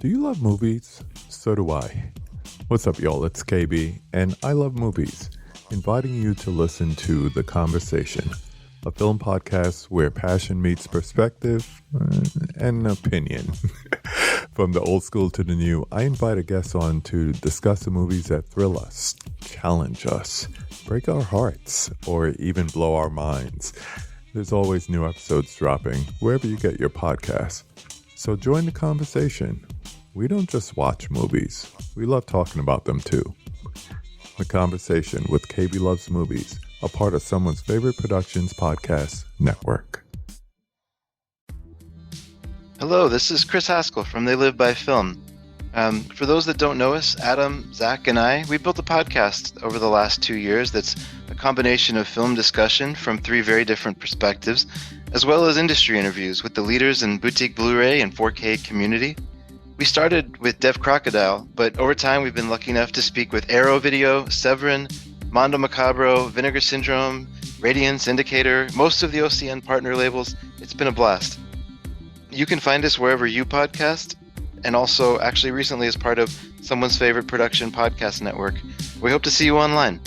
Do you love movies? So do I. What's up, y'all? It's KB, and I love movies, inviting you to listen to The Conversation, a film podcast where passion meets perspective and opinion. From the old school to the new, I invite a guest on to discuss the movies that thrill us, challenge us, break our hearts, or even blow our minds. There's always new episodes dropping wherever you get your podcasts. So join the conversation. We don't just watch movies. We love talking about them too. The Conversation with KB Loves Movies, a part of Someone's Favorite Productions podcast network. Hello, this is Chris Haskell from They Live by Film. For those that don't know us, Adam, Zach, and I, we built a podcast over the last 2 years that's a combination of film discussion from 3 very different perspectives, as well as industry interviews with the leaders in boutique Blu-ray and 4K community. We started with Deaf Crocodile, but over time we've been lucky enough to speak with Arrow Video, Severin, Mondo Macabro, Vinegar Syndrome, Radiance, Indicator, most of the OCN partner labels. It's been a blast. You can find us wherever you podcast, and also actually recently as part of Someone's Favorite Production podcast network. We hope to see you online.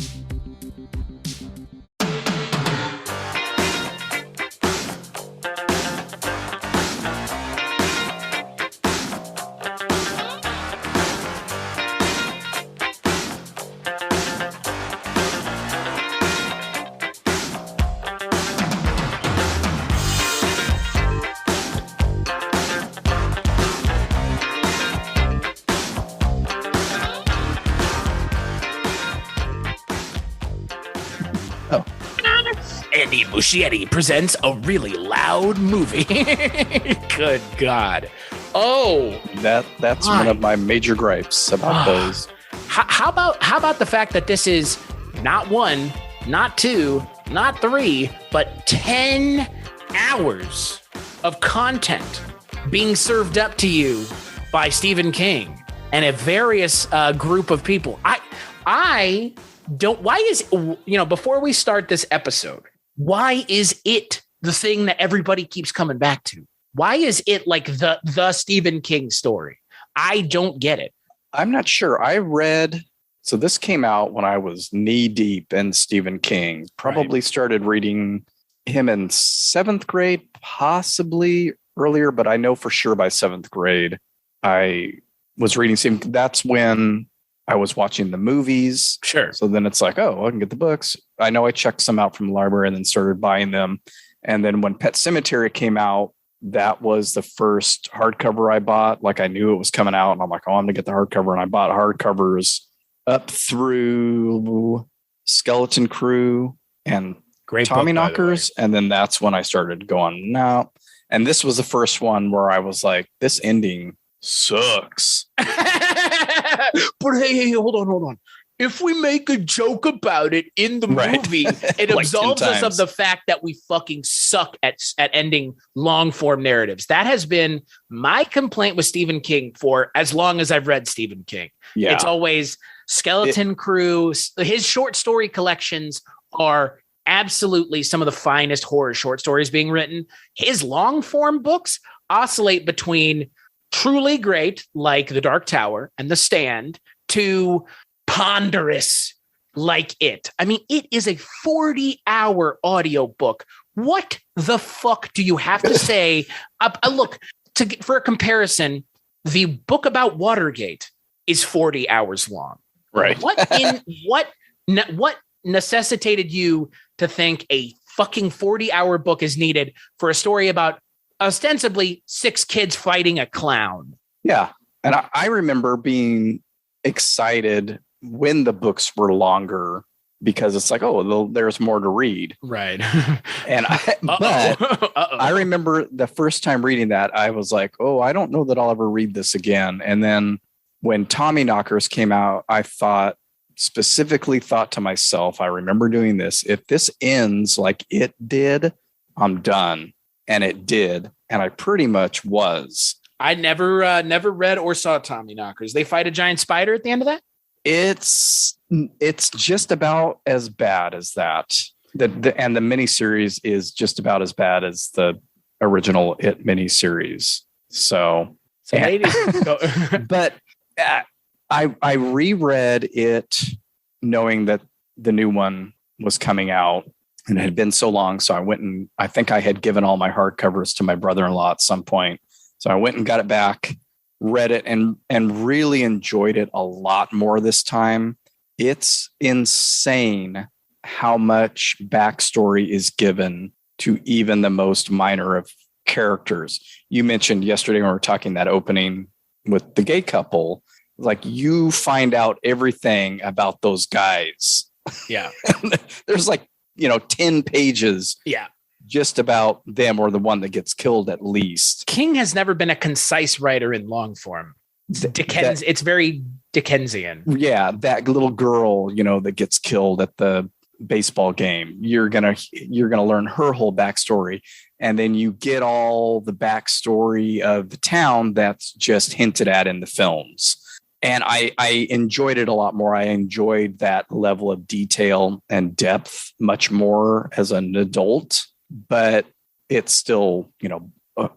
Muschietti presents a really loud movie. Good God. Oh, that's one of my major gripes about those. How about the fact that this is not 1, not 2, not 3, but 10 hours of content being served up to you by Stephen King and a various group of people. I don't, why is, before we start this episode, why is it the thing that everybody keeps coming back to? Why is it like the Stephen King story? I don't get it. I'm not sure. So this came out when I was knee deep in Stephen King. Probably started reading him in 7th grade, possibly earlier, but I know for sure by 7th grade, I was reading Stephen. That's when I was watching the movies. Sure. So then it's like, oh, I can get the books. I know I checked some out from the library and then started buying them. And then when Pet Sematary came out, that was the first hardcover I bought. Like I knew it was coming out and I'm like, oh, I'm going to get the hardcover. And I bought hardcovers up through Skeleton Crew and Great Tommyknockers. And then that's when I started going, no. And this was the first one where I was like, this ending sucks. But hey, hold on. If we make a joke about it in the movie, it Like absolves 10 us of the fact that we fucking suck at ending long form narratives. That has been my complaint with Stephen King for as long as I've read Stephen King. Yeah. It's always Skeleton Crew. His short story collections are absolutely some of the finest horror short stories being written. His long form books oscillate between truly great, like The Dark Tower and The Stand, to ponderous, like It. I mean, it is a 40-hour audiobook. What the fuck do you have to say? Look, for a comparison, the book about Watergate is 40 hours long. Right. What necessitated you to think a fucking 40-hour book is needed for a story about ostensibly 6 kids fighting a clown? Yeah. And I remember being excited when the books were longer because it's like, oh, there's more to read. Right. And I remember the first time reading that, I was like, oh, I don't know that I'll ever read this again. And then when Tommyknockers came out, I specifically thought to myself, I remember doing this, if this ends like it did, I'm done. And it did. And I pretty much was. I never read or saw Tommyknockers. They fight a giant spider at the end of that? It's just about as bad as that. And the miniseries is just about as bad as the original It miniseries. So So ladies, but I reread it knowing that the new one was coming out, and it had been so long. So I went and I think I had given all my hardcovers to my brother-in-law at some point. So I went and got it back, read it, and really enjoyed it a lot more this time. It's insane how much backstory is given to even the most minor of characters. You mentioned yesterday when we were talking that opening with the gay couple, like you find out everything about those guys. Yeah. There's 10 pages. Yeah. Just about them or the one that gets killed at least. King has never been a concise writer in long form. It's very Dickensian. Yeah. That little girl, that gets killed at the baseball game. You're going to learn her whole backstory. And then you get all the backstory of the town that's just hinted at in the films. And I enjoyed it a lot more. I enjoyed that level of detail and depth much more as an adult, but it's still,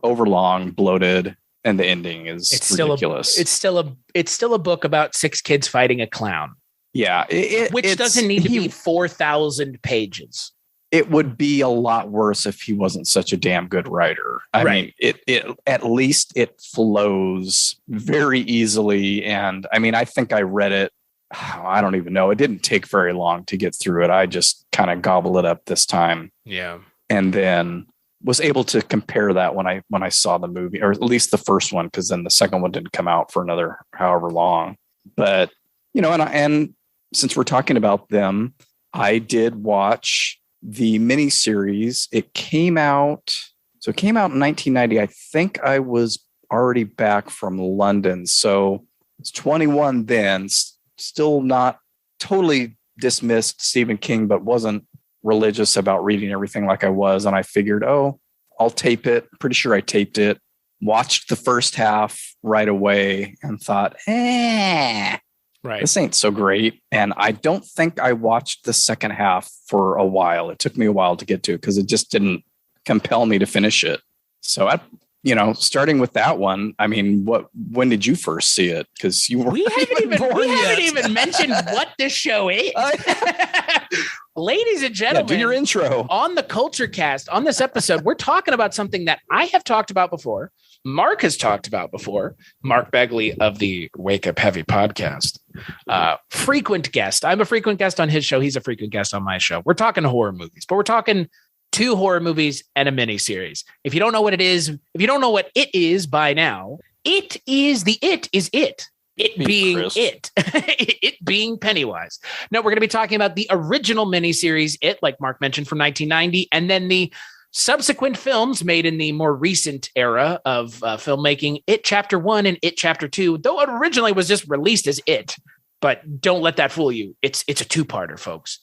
overlong, bloated, and the ending is ridiculous. It's still a book about 6 kids fighting a clown. Yeah. Which doesn't need to be 4,000 pages. It would be a lot worse if he wasn't such a damn good writer. I mean, it at least it flows very easily. And I mean, I think I read it. I don't even know. It didn't take very long to get through it. I just kind of gobbled it up this time. Yeah. And then was able to compare that when I saw the movie, or at least the first one, because then the second one didn't come out for another however long. But, and since we're talking about them, I did watch the miniseries. It came out in 1990. I think I was already back from London. So it's 21 then, still not totally dismissed Stephen King, but wasn't religious about reading everything like I was. And I figured, I'll tape it. Pretty sure I taped it, watched the first half right away and thought, right, this ain't so great. And I don't think I watched the second half for a while. It took me a while to get to it because it just didn't compel me to finish it. So starting with that one, I mean, when did you first see it? Because we haven't even mentioned what this show is. Ladies and gentlemen, do your intro. On the KULTURECAST, on this episode, we're talking about something that I have talked about before. Mark has talked about before. Mark Begley of the Wake Up Heavy podcast. Frequent guest. I'm a frequent guest on his show. He's a frequent guest on my show. We're talking horror movies, but we're talking 2 horror movies and a miniseries. If you don't know what it is, if you don't know what it is by now, it is it. It being Chris. It being Pennywise. No, we're going to be talking about the original miniseries, It, like Mark mentioned, from 1990, and then the subsequent films made in the more recent era of filmmaking, It Chapter 1 and It Chapter 2, though it originally was just released as It. But don't let that fool you. It's a 2-parter, folks.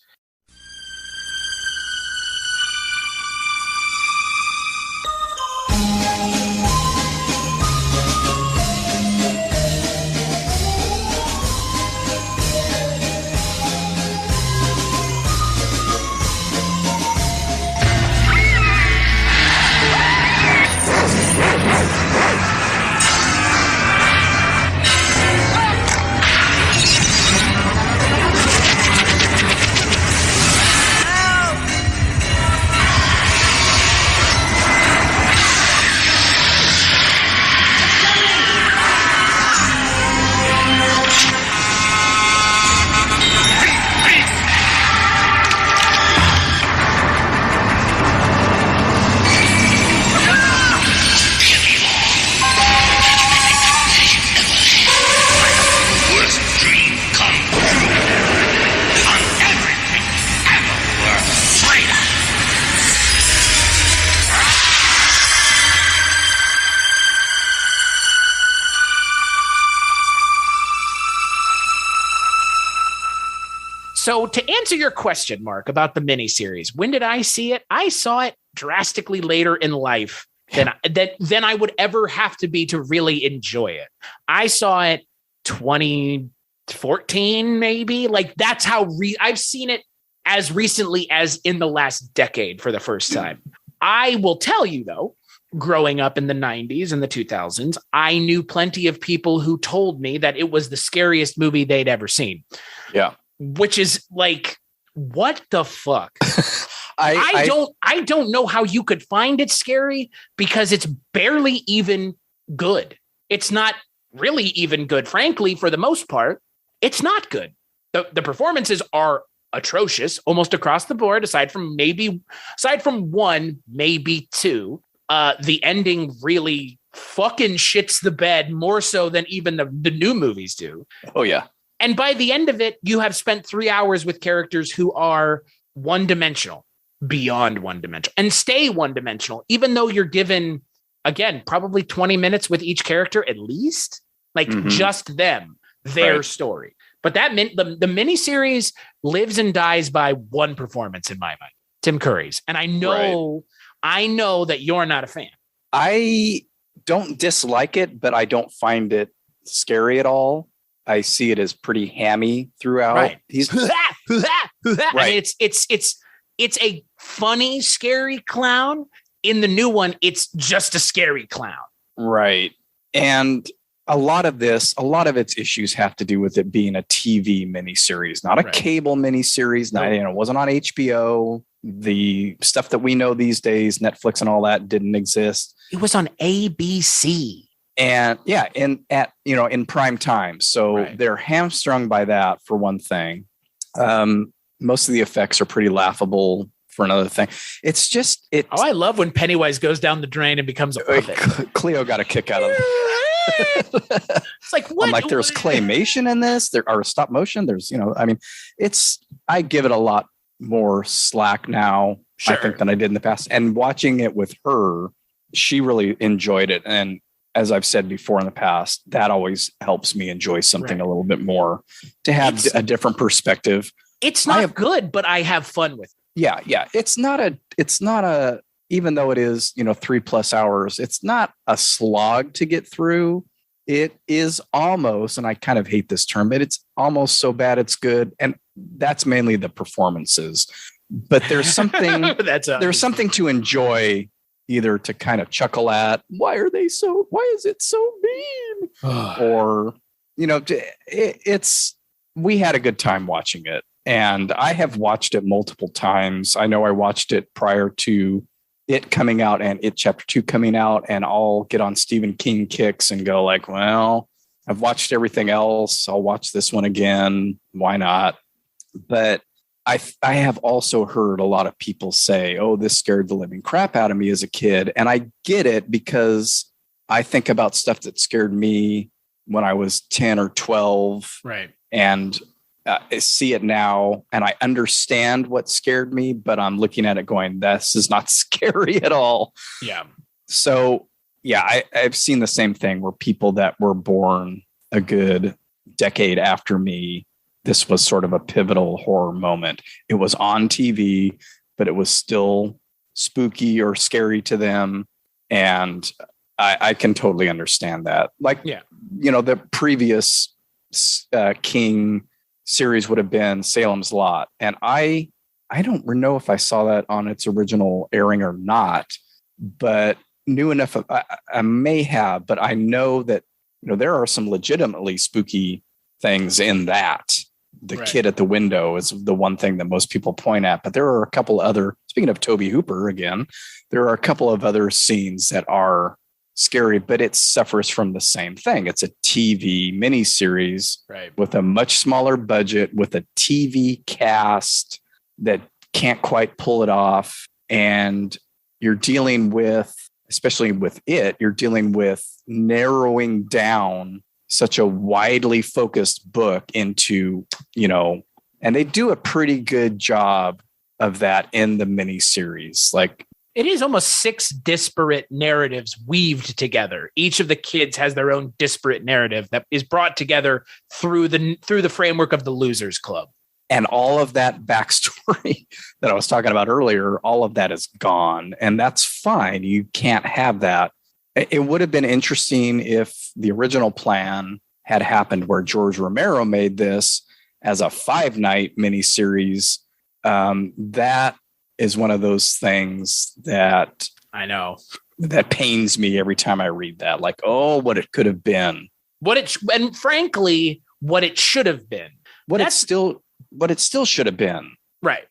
So to answer your question, Mark, about the miniseries, when did I see it? I saw it drastically later in life than I would ever have to be to really enjoy it. I saw it 2014, maybe. Like that's how I've seen it as recently as in the last decade for the first time. I will tell you, though, growing up in the 90s and the 2000s, I knew plenty of people who told me that it was the scariest movie they'd ever seen. Yeah. Which is like, what the fuck? I don't know how you could find it scary, because it's barely even good. It's not really even good. Frankly, for the most part, it's not good. The performances are atrocious almost across the board, aside from one, maybe two. The ending really fucking shits the bed more so than even the new movies do. Oh, yeah. And by the end of it, you have spent 3 hours with characters who are one-dimensional, beyond one-dimensional, and stay one-dimensional, even though you're given, again, probably 20 minutes with each character at least, like just them, their story. But the miniseries lives and dies by one performance in my mind, Tim Curry's. And I know that you're not a fan. I don't dislike it, but I don't find it scary at all. I see it as pretty hammy throughout. Right. He's right. I mean, it's a funny, scary clown. In the new one, it's just a scary clown. Right. And a lot of its issues have to do with it being a TV miniseries, not a cable miniseries. It wasn't on HBO. The stuff that we know these days, Netflix and all that, didn't exist. It was on ABC. And in prime time. So they're hamstrung by that, for one thing. Most of the effects are pretty laughable, for another thing. It's just I love when Pennywise goes down the drain and becomes a puppet. Cleo got a kick out of it. It's like, what? I'm like, there's claymation in this. There are stop motion. There's, I give it a lot more slack now, I think, than I did in the past. And watching it with her, she really enjoyed it. And as I've said before in the past, that always helps me enjoy something a little bit more, to have a different perspective. It's not good, but I have fun with it. Yeah. It's not a, even though it is, 3+ hours, it's not a slog to get through. It is almost, and I kind of hate this term, but it's almost so bad it's good. And that's mainly the performances. But there's something there's something to enjoy, either to kind of chuckle at, why is it so mean? Or, we had a good time watching it. And I have watched it multiple times. I know I watched it prior to it coming out and It Chapter 2 coming out, and I'll get on Stephen King kicks and go like, well, I've watched everything else. I'll watch this one again. Why not? But I have also heard a lot of people say, oh, this scared the living crap out of me as a kid. And I get it, because I think about stuff that scared me when I was 10 or 12. Right. And I see it now, and I understand what scared me, but I'm looking at it going, this is not scary at all. Yeah. So, yeah, I've seen the same thing where people that were born a good decade after me, this was sort of a pivotal horror moment. It was on TV, but it was still spooky or scary to them. And I can totally understand that. Like, the previous King series would have been Salem's Lot. And I don't know if I saw that on its original airing or not, but knew enough of, I may have, but I know that, there are some legitimately spooky things in that. The kid at the window is the one thing that most people point at, but there are a couple other, speaking of Tobe Hooper again, there are a couple of other scenes that are scary, but it suffers from the same thing. It's a TV miniseries with a much smaller budget, with a TV cast that can't quite pull it off. And you're dealing with, especially with it, you're dealing with narrowing down such a widely focused book into, and they do a pretty good job of that in the miniseries. Like, it is almost 6 disparate narratives weaved together. Each of the kids has their own disparate narrative that is brought together through the framework of the Losers Club. And all of that backstory that I was talking about earlier, all of that is gone. And that's fine. You can't have that. It would have been interesting if the original plan had happened where George Romero made this as a 5-night miniseries. That is one of those things that I know that pains me every time I read that. Like, oh, what it could have been. And frankly, what it should have been. What it still should have been. Right.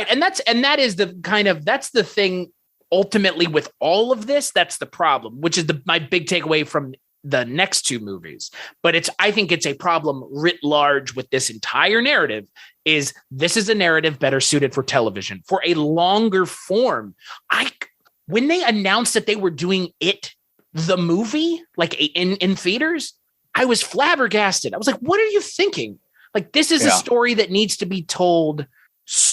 And that is that's the thing ultimately with all of this. That's the problem, which is my big takeaway from the next two movies. But I think it's a problem writ large with this entire narrative. This is a narrative better suited for television, for a longer form. When they announced that they were doing the movie, like in theaters, I was flabbergasted. I was like, what are you thinking? Like, this is a story that needs to be told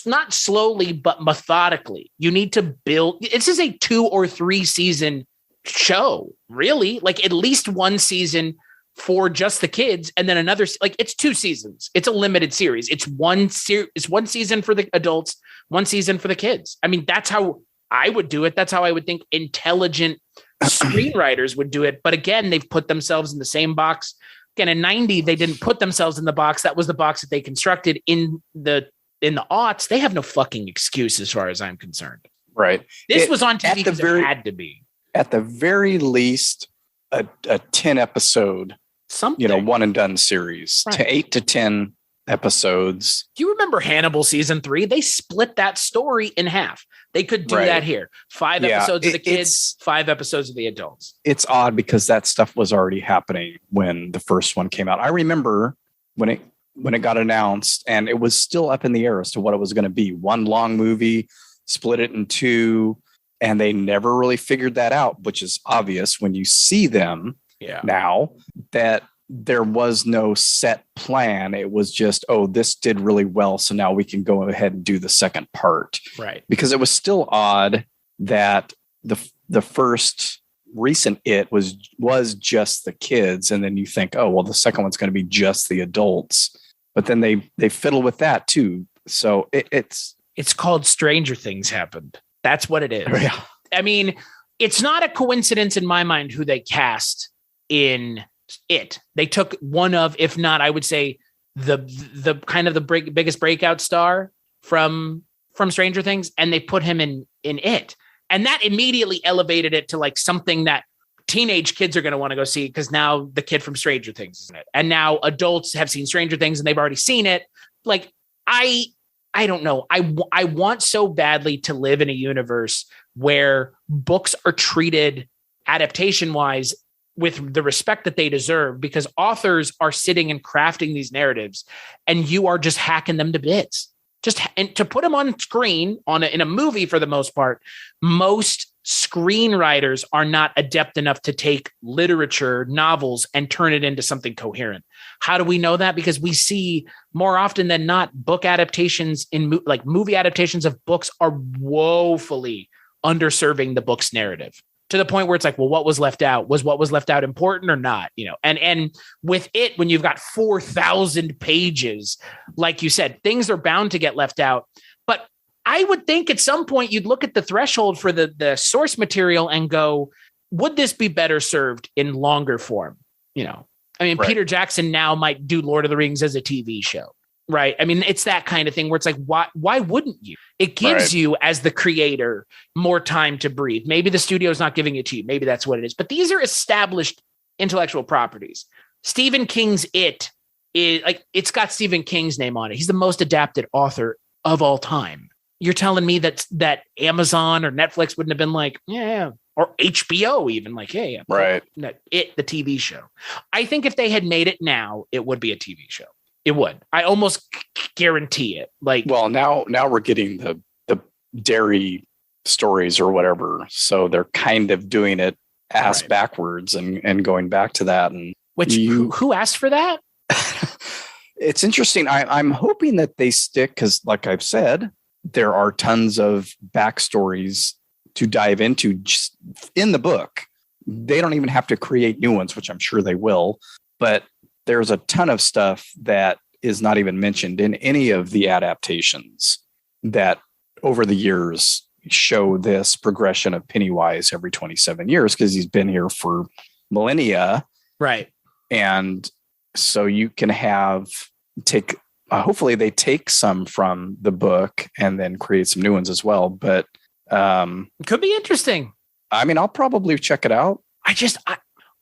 not slowly, but methodically. You need to build. This is a 2 or 3 season show, really. Like, at least one season for just the kids, and then another. Like, it's 2 seasons. It's a limited series. It's one season for the adults, 1 season for the kids. I mean, that's how I would do it. That's how I would think intelligent screenwriters would do it. But again, they've put themselves in the same box. Again, in 90, they didn't put themselves in the box. That was the box that they constructed in the aughts. They have no fucking excuse as far as I'm concerned. Right. This was on TV because it had to be. At the very least, a 10 episode, something, one and done series, right. To 8 to 10 episodes. Do you remember Hannibal season 3? They split that story in half. They could do that here. 5 episodes of the kids, 5 episodes of the adults. It's odd because that stuff was already happening when the first one came out. I remember when it got announced, and it was still up in the air as to what it was going to be. One long movie, split it in 2, and they never really figured that out, which is obvious when you see them now, that there was no set plan. It was just, this did really well, so now we can go ahead and do the second part. Right. Because it was still odd that the first recent was just the kids, and then you think, the second one's going to be just the adults. But then they fiddle with that too. So it's called Stranger Things Happened. That's what it is. Yeah. I mean, it's not a coincidence in my mind who they cast in it. They took one of, if not, I would say the kind of the biggest breakout star from Stranger Things, and they put him in it. And that immediately elevated it to like something that teenage kids are going to want to go see, because now the kid from Stranger Things is in it. And now adults have seen Stranger Things and they've already seen it. Like, I don't know. I want so badly to live in a universe where books are treated adaptation wise with the respect that they deserve, because authors are sitting and crafting these narratives and you are just hacking them to bits. And to put them on screen in a movie, for the most part, most screenwriters are not adept enough to take literature, novels, and turn it into something coherent. How do we know that? Because we see more often than not book adaptations like movie adaptations of books are woefully underserving the book's narrative, to the point where it's like, well, what was left out? Was what was left out important or not? And with it, when you've got 4,000 pages, like you said, things are bound to get left out. But I would think at some point you'd look at the threshold for the source material and go, would this be better served in longer form? I mean, right. Peter Jackson now might do Lord of the Rings as a TV show, right? I mean, it's that kind of thing where it's like, why wouldn't you? It gives you, as the creator, more time to breathe. Maybe the studio's not giving it to you. Maybe that's what it is. But these are established intellectual properties. Stephen King's It is like, it's got Stephen King's name on it. He's the most adapted author of all time. You're telling me that Amazon or Netflix wouldn't have been like, or HBO even like, right. It, the TV show. I think if they had made it now, it would be a TV show. It would. I almost guarantee it. Like, well, now we're getting the Derry stories or whatever, so they're kind of doing it ass backwards and going back to that. And who asked for that? It's interesting. I'm hoping that they stick, because, like I've said, there are tons of backstories to dive into just in the book. They don't even have to create new ones, which I'm sure they will, but there's a ton of stuff that is not even mentioned in any of the adaptations that over the years show this progression of Pennywise every 27 years, because he's been here for millennia. Right. And so you can hopefully they take some from the book and then create some new ones as well. But it could be interesting. I mean, I'll probably check it out.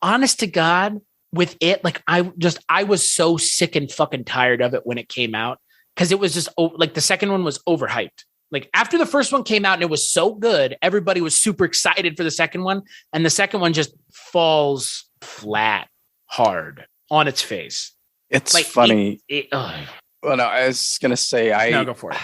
Honest to God, with it, like I was so sick and fucking tired of it when it came out, because it was just like the second one was overhyped. Like after the first one came out and it was so good, everybody was super excited for the second one, and the second one just falls flat hard on its face. It's like, funny. Well, no, I was gonna say no, go for it.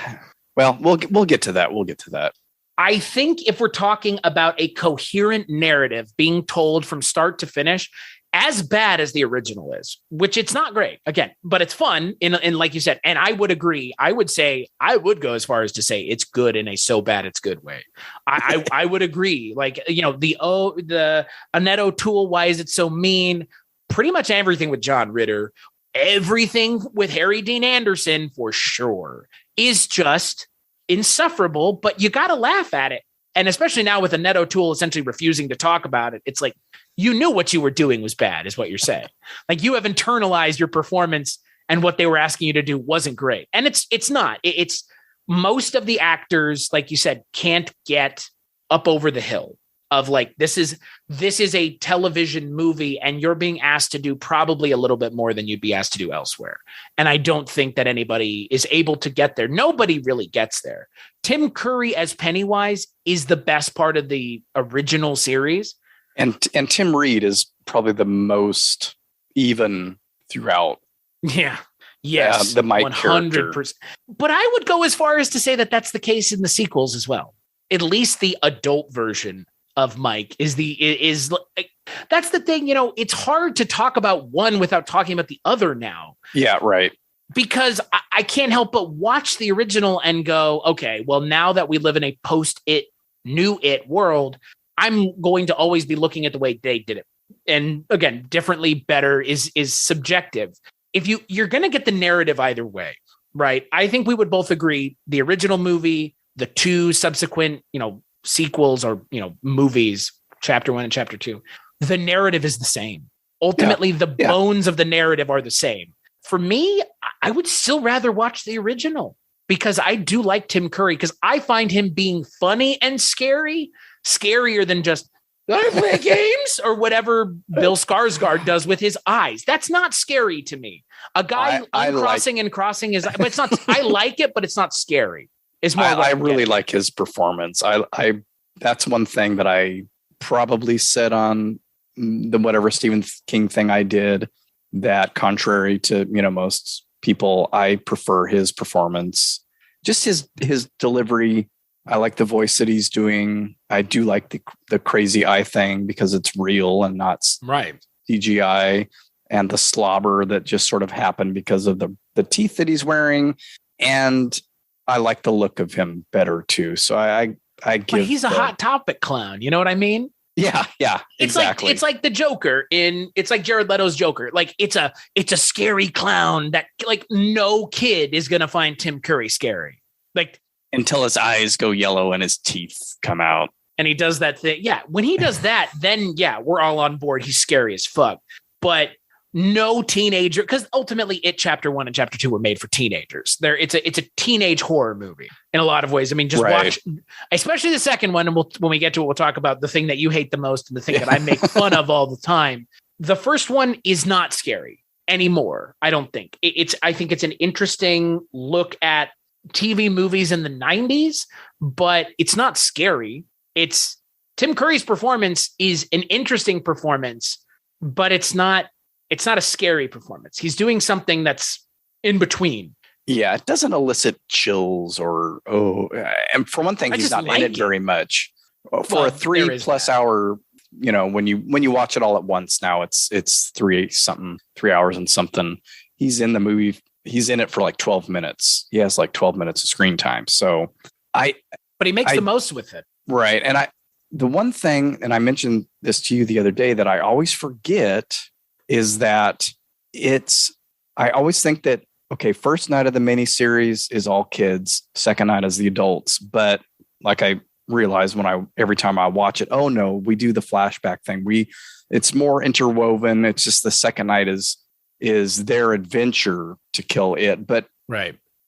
Well, we'll get to that. We'll get to that. I think if we're talking about a coherent narrative being told from start to finish, as bad as the original is, which it's not great, again, but it's fun in like you said, and I would agree. I would go as far as to say it's good in a so bad it's good way. I would agree. Like, you know, the Annette O'Toole, why is it so mean? Pretty much everything with John Ritter, everything with Harry Dean Anderson for sure is just insufferable, but you got to laugh at it. And especially now with Annette O'Toole essentially refusing to talk about it, it's like, you knew what you were doing was bad, is what you're saying. Like, you have internalized your performance, and what they were asking you to do wasn't great. And it's not. It's most of the actors, like you said, can't get up over the hill of like, this is a television movie, and you're being asked to do probably a little bit more than you'd be asked to do elsewhere. And I don't think that anybody is able to get there. Nobody really gets there. Tim Curry as Pennywise is the best part of the original series. And Tim Reed is probably the most even throughout. Yeah. Yes. The Mike 100%. Character. But I would go as far as to say that that's the case in the sequels as well. At least the adult version of Mike is that's the thing. You know, it's hard to talk about one without talking about the other now. Yeah, right. Because I can't help but watch the original and go, okay, well, now that we live in a post-it, new it world, I'm going to always be looking at the way they did it. And again, differently, better is subjective. If you're going to get the narrative either way, right? I think we would both agree the original movie, the two subsequent, sequels or, movies, chapter 1 and chapter 2, the narrative is the same. Ultimately, the bones of the narrative are the same. For me, I would still rather watch the original, because I do like Tim Curry, because I find him being funny and scarier than just, I play games or whatever Bill Skarsgård does with his eyes. That's not scary to me. A guy crossing his, but it's not, I like it, but it's not scary. It's more. I really like his performance. I that's one thing that I probably said on the whatever Stephen King thing I did, that contrary to, most people, I prefer his performance, just his delivery. I like the voice that he's doing. I do like the crazy eye thing, because it's real and not CGI, and the slobber that just sort of happened because of the teeth that he's wearing. And I like the look of him better too. So I give. But he's a Hot Topic clown. You know what I mean? Yeah, exactly. It's like the Joker it's like Jared Leto's Joker. Like it's a scary clown that like no kid is gonna find Tim Curry scary. Like, until his eyes go yellow and his teeth come out. And he does that thing. Yeah. When he does that, then we're all on board. He's scary as fuck. But no teenager, because ultimately chapter 1 and chapter 2 were made for teenagers. It's a teenage horror movie in a lot of ways. I mean, just watch, especially the second one. And when we get to it, we'll talk about the thing that you hate the most and the thing that I make fun of all the time. The first one is not scary anymore. I don't think I think it's an interesting look at TV movies in the 90s, but it's not scary. It's Tim Curry's performance is an interesting performance, but it's not a scary performance. He's doing something that's in between. Yeah, it doesn't elicit chills or and for one thing, he's not in it very much. For a 3+ hour, when you watch it all at once now, it's 3 hours and something. He's in the movie. He's in it for like 12 minutes. He has like 12 minutes of screen time. So but he makes the most with it. Right. And the one thing, and I mentioned this to you the other day, that I always forget is that I always think that, okay, first night of the miniseries is all kids, second night is the adults. But like I realize every time I watch it, oh no, we do the flashback thing. It's more interwoven. It's just the second night is their adventure to kill it, but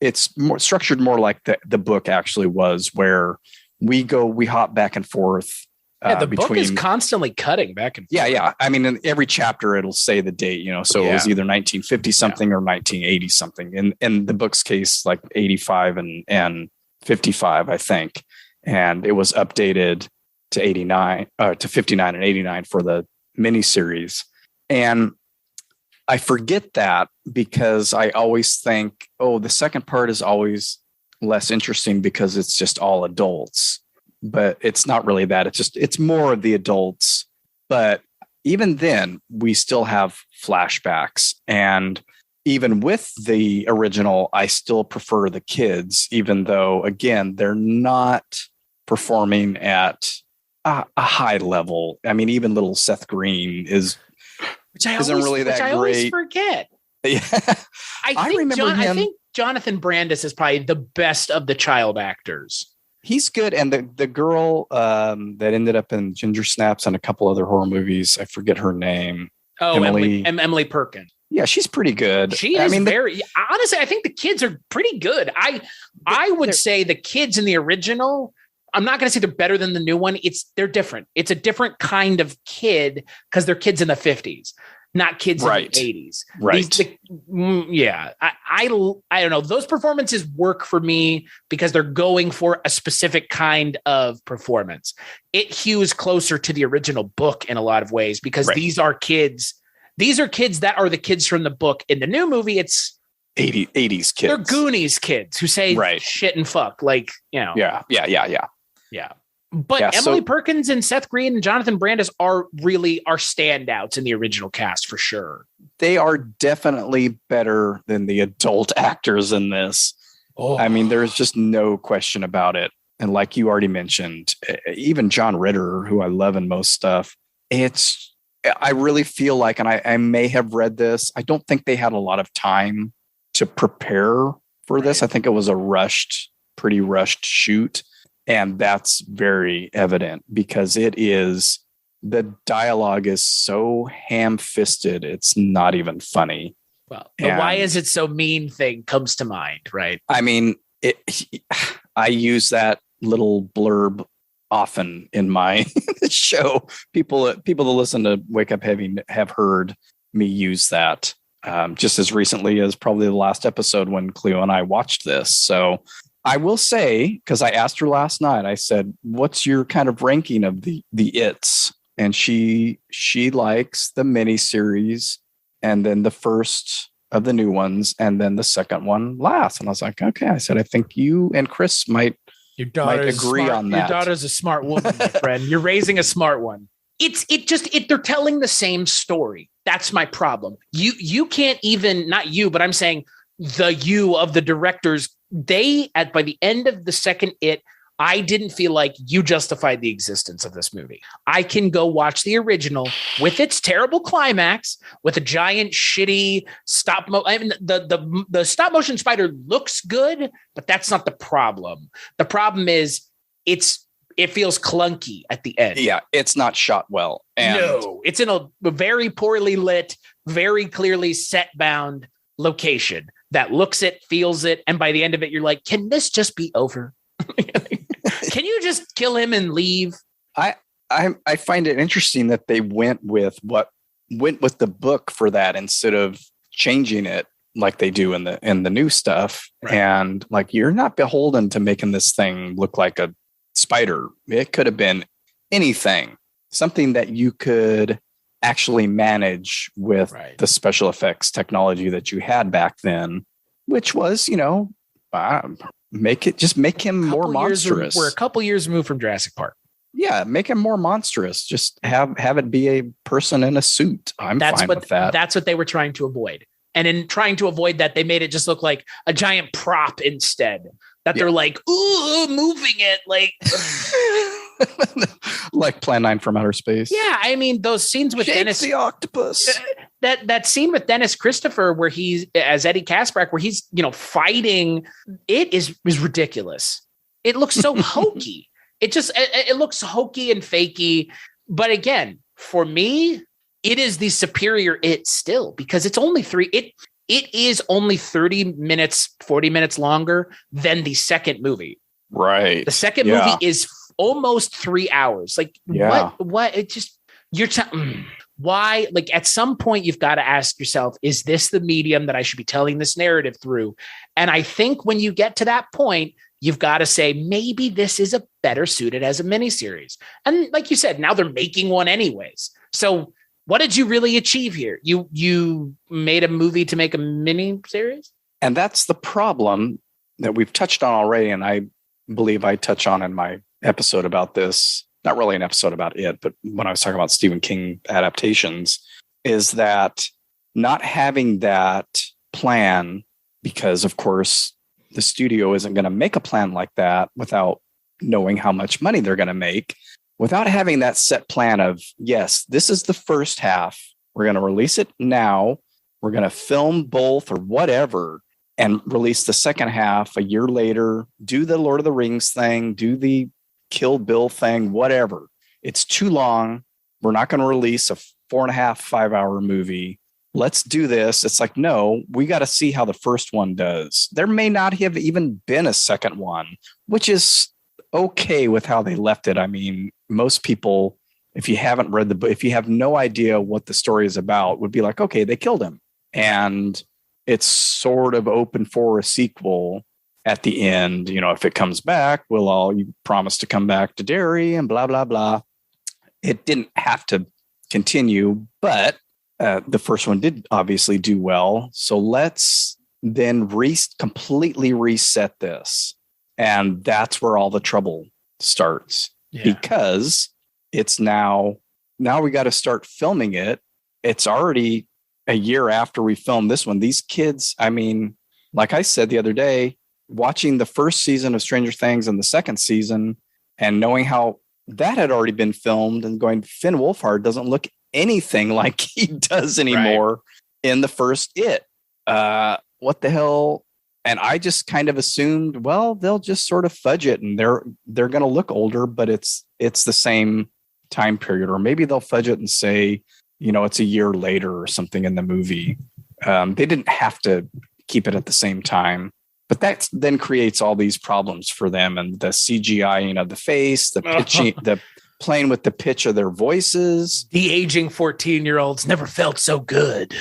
it's more structured more like the book actually was, where we hop back and forth The book is constantly cutting back and forth. Yeah. I mean, in every chapter, it'll say the date, so it was either 1950 something or 1980 something. In the book's case, like 85 and 55, I think. And it was updated to 59 and 89 for the miniseries. And I forget that because I always think, the second part is always less interesting because it's just all adults. But it's not really that. It's more of the adults. But even then, we still have flashbacks. And even with the original, I still prefer the kids, even though, again, they're not performing at a high level. I mean, even little Seth Green isn't really that great. I always forget. Yeah. I think Jonathan Brandis is probably the best of the child actors. He's good. And the girl that ended up in Ginger Snaps and a couple other horror movies, I forget her name. Oh, Emily Perkins. Yeah, she's pretty good. Honestly, I think the kids are pretty good. I would say the kids in the original, I'm not going to say they're better than the new one. They're different. It's a different kind of kid because they're kids in the 50s. Not kids in the 80s. Right. I don't know. Those performances work for me because they're going for a specific kind of performance. It hews closer to the original book in a lot of ways because these are kids. These are kids that are the kids from the book. In the new movie, it's 80s kids. They're Goonies kids who say shit and fuck. Like, Yeah. But Emily Perkins and Seth Green and Jonathan Brandis are standouts in the original cast for sure. They are definitely better than the adult actors in this. I mean, there's just no question about it. And like you already mentioned, even John Ritter, who I love in most stuff, I really feel like, and I may have read this, I don't think they had a lot of time to prepare for this. I think it was pretty rushed shoot. And that's very evident because the dialogue is so ham-fisted, it's not even funny. Well, the why is it so mean thing comes to mind, right? I mean, I use that little blurb often in my show. People that listen to Wake Up Heavy have heard me use that just as recently as probably the last episode when Cleo and I watched this. So I will say, because I asked her last night, I said, what's your kind of ranking of the its? And she likes the miniseries and then the first of the new ones and then the second one last. And I was like, okay. I said, I think you and Chris might agree on that. Your daughter's a smart woman, my friend. You're raising a smart one. They're telling the same story. That's my problem. You can't even, not you, but I'm saying the you of the directors, by the end of the second I didn't feel like you justified the existence of this movie. I can go watch the original with its terrible climax, with a giant shitty stop motion. I mean, the stop motion spider looks good, but that's not the problem. The problem is it feels clunky at the end. Yeah, it's not shot well. No, it's in a very poorly lit, very clearly set bound location that looks it, feels it, and by the end of it, you're like, can this just be over? Can you just kill him and leave? I find it interesting that they went with the book for that instead of changing it like they do in the new stuff. Right. And like, you're not beholden to making this thing look like a spider. It could have been anything, something that you could actually manage with the special effects technology that you had back then, which was, make him more monstrous. We're a couple years removed from Jurassic Park. Yeah, make him more monstrous. Just have it be a person in a suit. Fine with that. That's what they were trying to avoid. And in trying to avoid that, they made it just look like a giant prop instead. That they're like, ooh, moving it like like Plan 9 from Outer Space. Yeah, I mean, those scenes with Dennis the octopus. That scene with Dennis Christopher where he's as Eddie Kaspbrak, where he's fighting, it is ridiculous. It looks so hokey. It looks hokey and fakey. But again, for me, it is the superior still because it's only it is only 30 minutes, 40 minutes longer than the second movie. Right. The second movie is almost 3 hours. Like what it just, why? Like at some point you've got to ask yourself, is this the medium that I should be telling this narrative through? And I think when you get to that point, you've got to say, maybe this is a better suited as a miniseries. And like you said, now they're making one anyways. So what did you really achieve here? You made a movie to make a mini series? And that's the problem that we've touched on already. And I believe I touch on in my episode about this, not really an episode about it, but when I was talking about Stephen King adaptations, is that not having that plan, because of course the studio isn't going to make a plan like that without knowing how much money they're going to make. Without having that set plan of, yes, this is the first half. We're going to release it now. We're going to film both or whatever and release the second half a year later, do the Lord of the Rings thing, do the Kill Bill thing, whatever. It's too long. We're not going to release a 4.5, 5 hour movie. Let's do this. It's like, no, we got to see how the first one does. There may not have even been a second one, which is okay with how they left it. I mean, most people, if you haven't read the book, if you have no idea what the story is about, would be like, okay, they killed him. And it's sort of open for a sequel at the end. You know, if it comes back, you promise to come back to Derry and blah, blah, blah. It didn't have to continue, but the first one did obviously do well. So let's then completely reset this. And that's where all the trouble starts. Yeah. Because it's now we got to start filming it. It's already a year after we filmed this one. These kids, I mean, like I said the other day, watching the first season of Stranger Things and the second season and knowing how that had already been filmed and going, Finn Wolfhard doesn't look anything like he does anymore in the first It. What the hell? And I just kind of assumed, well, they'll just sort of fudge it and they're going to look older, but it's the same time period. Or maybe they'll fudge it and say, you know, it's a year later or something in the movie. They didn't have to keep it at the same time, but that then creates all these problems for them. And the CGI of the face, the pitching, the playing with the pitch of their voices. De-aging 14-year-olds never felt so good.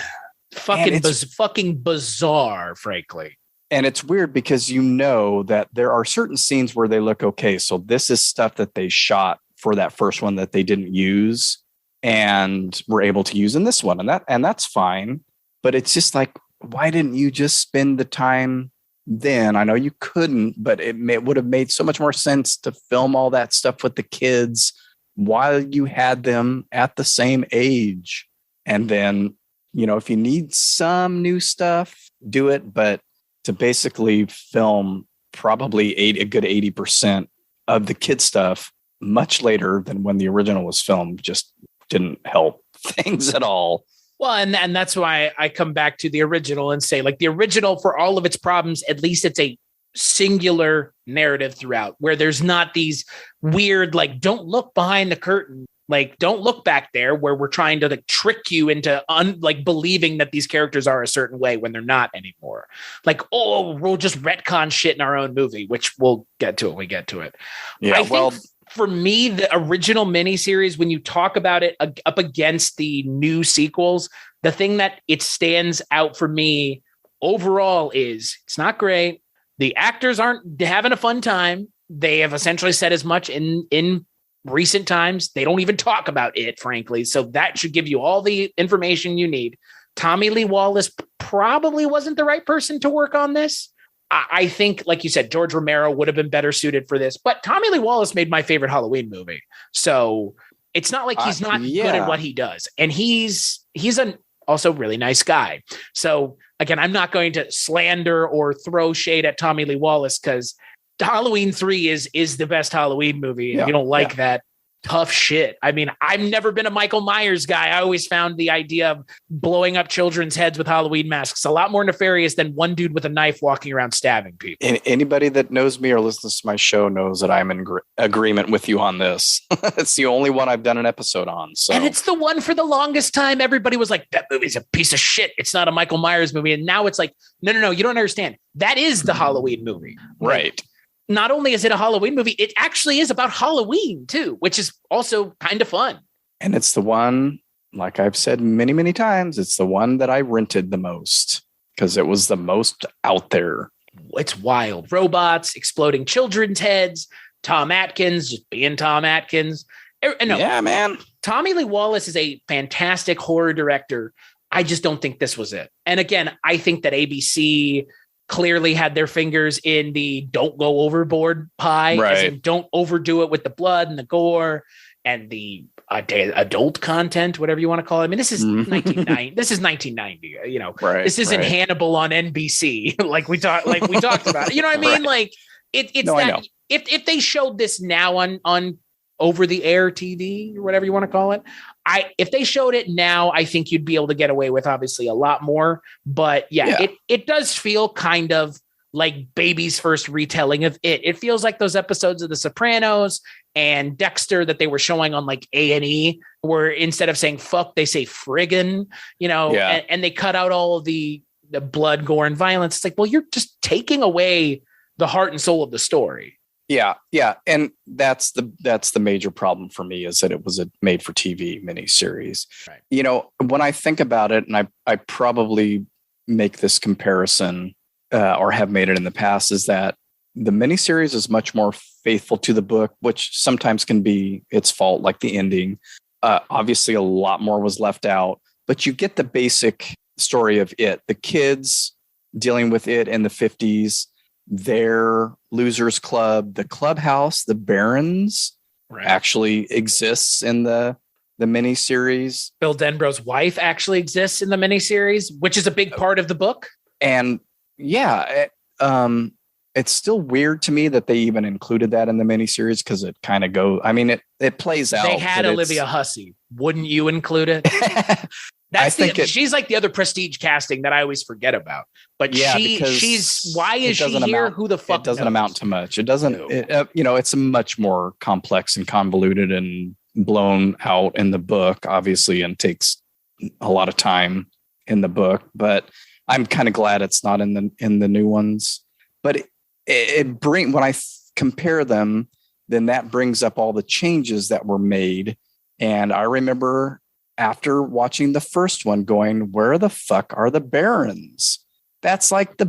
Fucking bizarre, frankly. And it's weird because you know that there are certain scenes where they look okay. So this is stuff that they shot for that first one that they didn't use and were able to use in this one. And that's fine. But it's just like, why didn't you just spend the time then? I know you couldn't, but it would have made so much more sense to film all that stuff with the kids while you had them at the same age. And then, you know, if you need some new stuff, do it. But to basically film probably a good 80% of the kid stuff much later than when the original was filmed just didn't help things at all. Well, and that's why I come back to the original and say, like, the original, for all of its problems, at least it's a singular narrative throughout where there's not these weird, like, don't look behind the curtain. Like, don't look back there, where we're trying to like trick you into believing that these characters are a certain way when they're not anymore. Like, oh, we'll just retcon shit in our own movie, which we'll get to it when we get to it. Yeah, think for me, the original miniseries, when you talk about it up against the new sequels, the thing that it stands out for me overall is it's not great. The actors aren't having a fun time. They have essentially said as much in recent times. They don't even talk about it, frankly. So that should give you all the information you need. Tommy Lee Wallace probably wasn't the right person to work on this. I think, like you said, George Romero would have been better suited for this, but Tommy Lee Wallace made my favorite Halloween movie. So it's not like he's not good at what he does. And he's an also really nice guy. So again, I'm not going to slander or throw shade at Tommy Lee Wallace because Halloween 3 is the best Halloween movie. And you don't like that, tough shit. I mean, I've never been a Michael Myers guy. I always found the idea of blowing up children's heads with Halloween masks a lot more nefarious than one dude with a knife walking around stabbing people. And anybody that knows me or listens to my show knows that I'm in agreement with you on this. It's the only one I've done an episode on. So. And it's the one for the longest time. Everybody was like, that movie's a piece of shit. It's not a Michael Myers movie. And now it's like, no, you don't understand. That is the Halloween movie. Right. not only is it a Halloween movie, it actually is about Halloween too, which is also kind of fun. And it's the one, like I've said many, many times, it's the one that I rented the most because it was the most out there. It's wild. Robots, exploding children's heads, Tom Atkins just being Tom Atkins. No, yeah, man. Tommy Lee Wallace is a fantastic horror director. I just don't think this was it. And again, I think that ABC clearly had their fingers in the don't go overboard pie, right. As in don't overdo it with the blood and the gore and the adult content, whatever you want to call it. I mean, this is 1990. This is 1990. You know, right, this isn't Hannibal on NBC, like we talked about. You know what I mean? Right. Like it's that if they showed this now on over the air TV or whatever you want to call it, if they showed it now, I think you'd be able to get away with obviously a lot more. But yeah. It does feel kind of like baby's first retelling of it. It feels like those episodes of The Sopranos and Dexter that they were showing on like A&E, where instead of saying fuck, they say friggin', you know, and they cut out all of the blood, gore, and violence. It's like, well, you're just taking away the heart and soul of the story. Yeah. And that's the major problem for me, is that it was a made for TV miniseries. Right. You know, when I think about it, and I probably make this comparison or have made it in the past, is that the miniseries is much more faithful to the book, which sometimes can be its fault, like the ending. Obviously, a lot more was left out, but you get the basic story of it. The kids dealing with it in the 50s, their losers club, the clubhouse, the Barons actually exists in the miniseries. Bill Denborough's wife actually exists in the miniseries, which is a big part of the book. And it's still weird to me that they even included that in the miniseries, because it kind of it plays out. They had Olivia Hussey. Wouldn't you include it? She's like the other Prestige casting that I always forget about. But she's why is she here? Who the fuck? It doesn't amount to much. It doesn't. It's much more complex and convoluted and blown out in the book, obviously, and takes a lot of time in the book. But I'm kind of glad it's not in the new ones. But when I compare them, then that brings up all the changes that were made. And I remember after watching the first one going, where the fuck are the Barons? That's like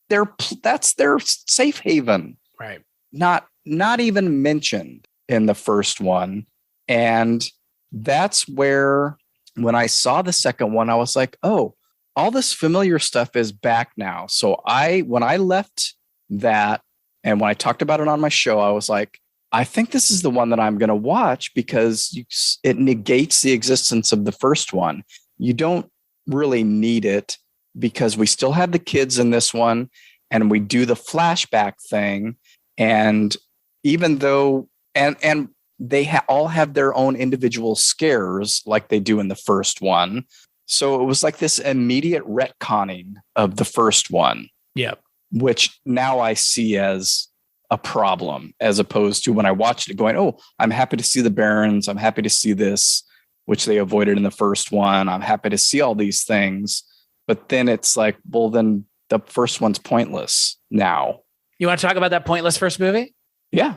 that's their safe haven. Right. Not even mentioned in the first one. And that's where, when I saw the second one, I was like, oh, all this familiar stuff is back now. So when I left that, and when I talked about it on my show, I was like, I think this is the one that I'm going to watch, because it negates the existence of the first one. You don't really need it, because we still have the kids in this one, and we do the flashback thing. And even though, and they all have their own individual scares like they do in the first one. So it was like this immediate retconning of the first one. Yeah. Which now I see as a problem, as opposed to when I watched it going, oh, I'm happy to see the Barons. I'm happy to see this, which they avoided in the first one. I'm happy to see all these things. But then it's like, well, then the first one's pointless now. You want to talk about that pointless first movie? Yeah.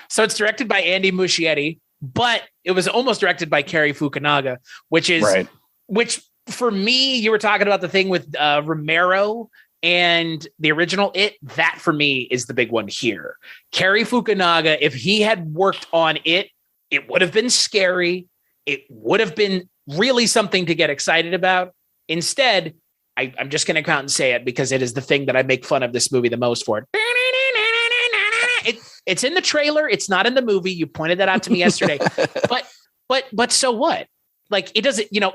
So it's directed by Andy Muschietti, but it was almost directed by Cary Fukunaga, which for me, you were talking about the thing with Romero and the original It. That for me is the big one here. Cary Fukunaga, if he had worked on it would have been scary. It would have been really something to get excited about. Instead, I'm just going to come out and say it, because it is the thing that I make fun of this movie the most for. It's in the trailer. It's not in the movie. You pointed that out to me yesterday. But so what? Like, it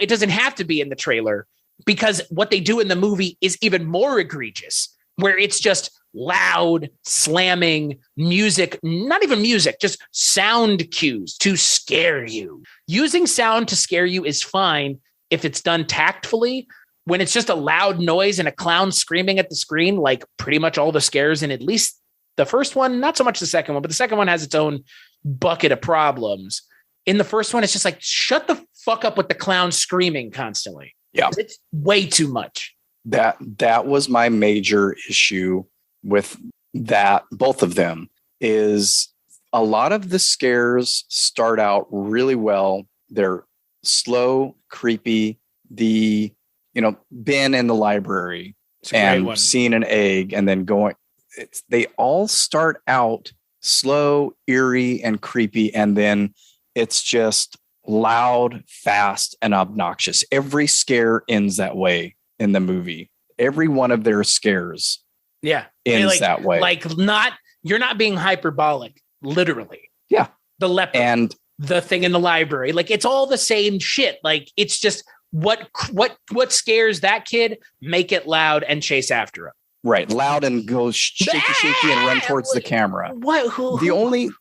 doesn't have to be in the trailer, because what they do in the movie is even more egregious, where it's just loud, slamming music, not even music, just sound cues to scare you. Using sound to scare you is fine if it's done tactfully. When it's just a loud noise and a clown screaming at the screen, like pretty much all the scares in at least the first one, not so much the second one, but the second one has its own bucket of problems. In the first one, it's just like, shut the fuck up with the clown screaming constantly. Yeah. It's way too much. That was my major issue with that both of them is a lot of the scares start out really well. They're slow, creepy. The, Ben in the library and seeing an egg and then going, they all start out slow, eerie, and creepy. And then it's just loud, fast, and obnoxious. Every scare ends that way in the movie. Every one of their scares ends that way. You're not being hyperbolic, literally. Yeah. The leopard and the thing in the library. Like, it's all the same shit. Like, it's just what scares that kid, make it loud and chase after him. Right. Loud and go shaky and run towards the camera.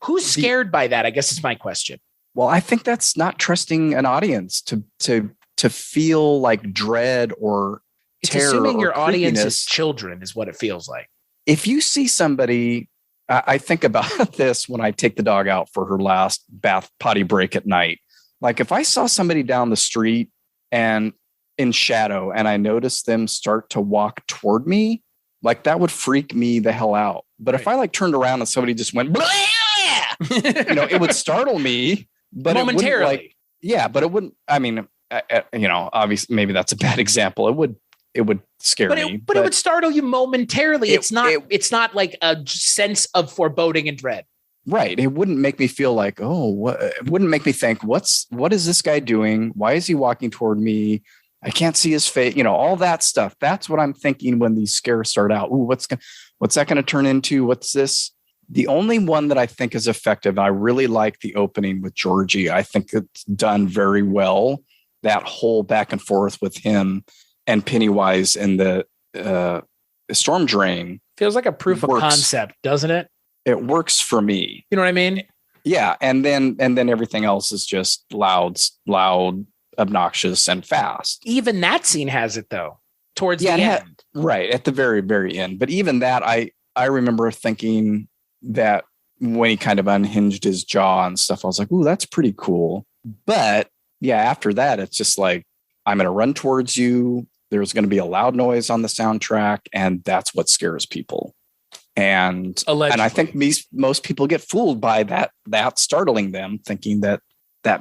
Who's scared by that, I guess, is my question. Well, I think that's not trusting an audience to feel like dread or terror. It's assuming your audience is children is what it feels like. If you see somebody, I think about this when I take the dog out for her last potty break at night. Like, if I saw somebody down the street and in shadow and I noticed them start to walk toward me, like, that would freak me the hell out. But if I turned around and somebody just went, it would startle me. But momentarily. But it wouldn't. I mean, obviously, maybe that's a bad example. It would scare me. But it would startle you momentarily. It's not like a sense of foreboding and dread. Right. It wouldn't make me feel like, it wouldn't make me think, what is this guy doing? Why is he walking toward me? I can't see his face. All that stuff. That's what I'm thinking when these scares start out. Ooh, what's that going to turn into? What's this? The only one that I think is effective, I really like the opening with Georgie. I think it's done very well. That whole back and forth with him and Pennywise and the storm drain. Feels like a proof of concept, doesn't it? It works for me. You know what I mean? Yeah. And then everything else is just loud, obnoxious, and fast. Even that scene has it, though, towards the end. Right. At the very, very end. But even that, I remember thinking that when he kind of unhinged his jaw and stuff, I was like, ooh, that's pretty cool. But yeah, after that, it's just like, I'm going to run towards you. There's going to be a loud noise on the soundtrack. And that's what scares people. And I think most people get fooled by that startling them, thinking that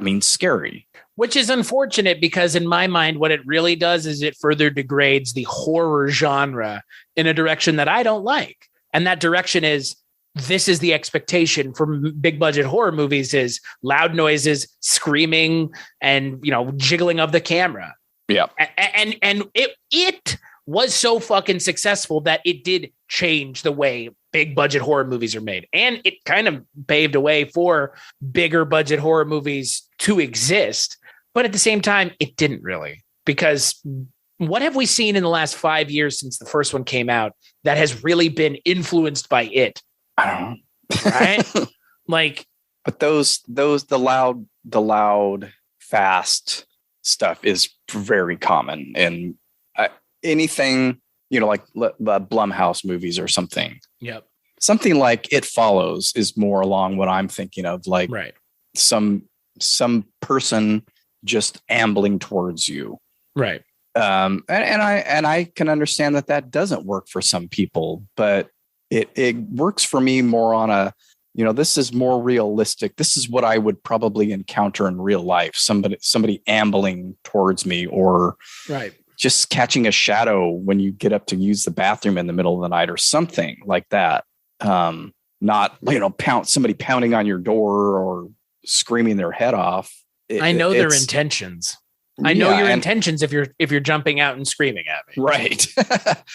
means scary. Which is unfortunate, because in my mind, what it really does is it further degrades the horror genre in a direction that I don't like. And that direction is, this is the expectation for big budget horror movies, is loud noises, screaming, and, jiggling of the camera. Yeah. And it was so fucking successful that it did change the way big budget horror movies are made. And it kind of paved a way for bigger budget horror movies to exist. But at the same time, it didn't really, because what have we seen in the last 5 years since the first one came out that has really been influenced by it? I don't know. Right? Like, but the loud, fast stuff is very common in anything, like Blumhouse movies or something. Yep. Something like It Follows is more along what I'm thinking of, like some person just ambling towards you. Right. And I can understand that doesn't work for some people, but it works for me more on a, this is more realistic. This is what I would probably encounter in real life. Somebody ambling towards me, or just catching a shadow when you get up to use the bathroom in the middle of the night or something like that. Not, somebody pounding on your door or screaming their head off. I know their intentions. I know your intentions if you're jumping out and screaming at me. Right.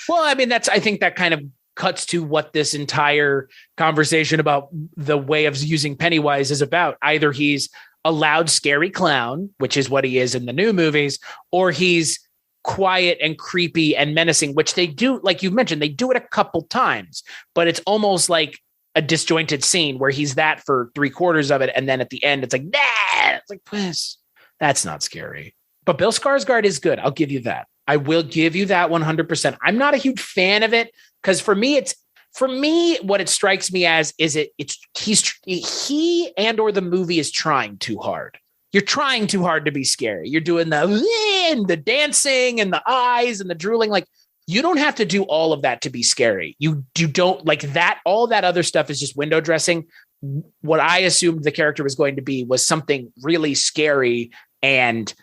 Well, I mean, I think that kind of cuts to what this entire conversation about the way of using Pennywise is about. Either he's a loud, scary clown, which is what he is in the new movies, or he's quiet and creepy and menacing, which they do, like you mentioned, they do it a couple times, but it's almost like a disjointed scene where he's that for 3/4 of it. And then at the end, it's like, nah! It's like, please, that's not scary. But Bill Skarsgård is good. I'll give you that. I will give you that 100%. I'm not a huge fan of it, because for me, what it strikes me as is he and or the movie is trying too hard. You're trying too hard to be scary. You're doing the dancing and the eyes and the drooling. Like, You don't have to do all of that to be scary. You don't like that. All that other stuff is just window dressing. What I assumed the character was going to be was something really scary and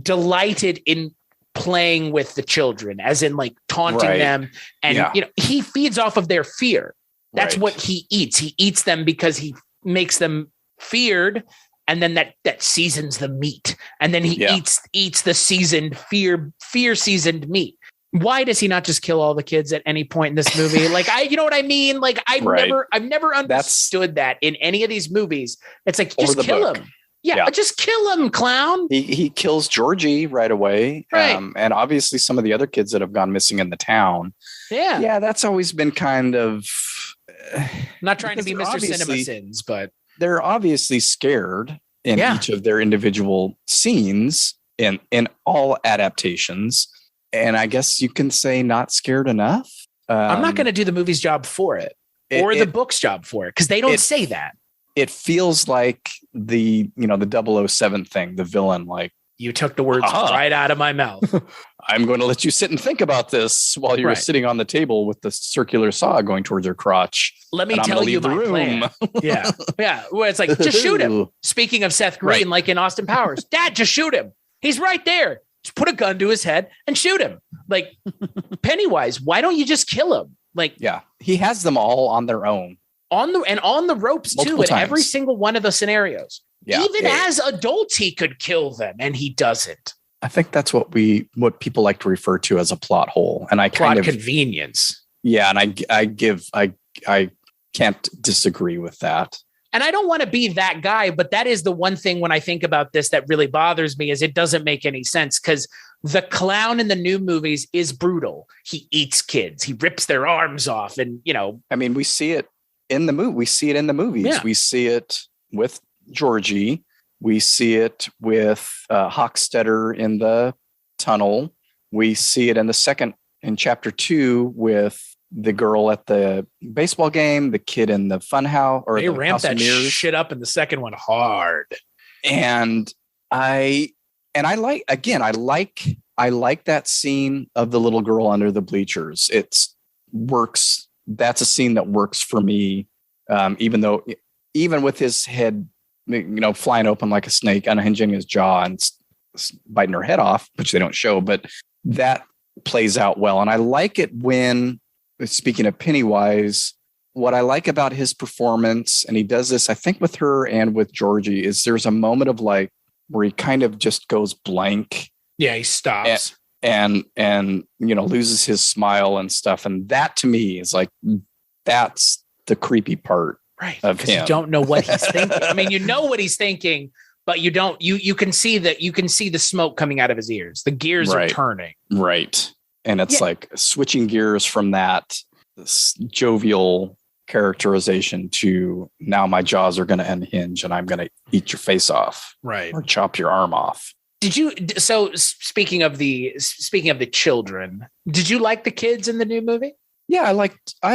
delighted in playing with the children, as in like taunting them. And, he feeds off of their fear. That's what he eats. He eats them because he makes them feared. And then that seasons the meat. And then he eats the seasoned fear seasoned meat. Why does he not just kill all the kids at any point in this movie? Like, you know what I mean? Like, I've never understood that in any of these movies. It's like, just kill him. Yeah, just kill him, clown. He kills Georgie right away. Right. And obviously some of the other kids that have gone missing in the town. Yeah. Yeah, that's always been kind of... not trying to be Mr. Cinema Sins, but... They're obviously scared in each of their individual scenes in all adaptations. And I guess you can say not scared enough. I'm not going to do the movie's job for it or the book's job for it, because they don't say that. It feels like the 007 thing, the villain, like, you took the words right out of my mouth. I'm going to let you sit and think about this while you're sitting on the table with the circular saw going towards your crotch. Let me tell you my plan. Yeah. Where it's like, just shoot him. Speaking of Seth Green, like in Austin Powers, Dad, just shoot him. He's right there. Just put a gun to his head and shoot him. Like, Pennywise, why don't you just kill him? Like, he has them all on their own. On the ropes multiple too, in every single one of the scenarios. Yeah. Even as adults, he could kill them, and he doesn't. I think that's what people like to refer to as a plot hole, and plot convenience. Yeah, and I can't disagree with that. And I don't want to be that guy, but that is the one thing when I think about this that really bothers me is it doesn't make any sense, because the clown in the new movies is brutal. He eats kids. He rips their arms off. And, I mean, we see it in the movie. We see it in the movies. Yeah. We see it with Georgie. We see it with Hochstetter in the tunnel. We see it in chapter 2 with the girl at the baseball game, the kid in the fun house, or they ramped that shit up in the second one hard. And I like that scene of the little girl under the bleachers. It's works. That's a scene that works for me. Even with his head, flying open like a snake, unhinging his jaw and biting her head off, which they don't show, but that plays out well. And I like it when, speaking of Pennywise, what I like about his performance, and he does this, I think, with her and with Georgie, is there's a moment of like where he kind of just goes blank. Yeah, he stops and loses his smile and stuff. And that to me is like, that's the creepy part. Right. Because you don't know what he's thinking. I mean, you know what he's thinking, but you don't, you can see the smoke coming out of his ears. The gears are turning. Right. And it's like switching gears from this jovial characterization to now my jaws are going to unhinge and I'm going to eat your face off. Right. Or chop your arm off. So speaking of the children, did you like the kids in the new movie? Yeah, I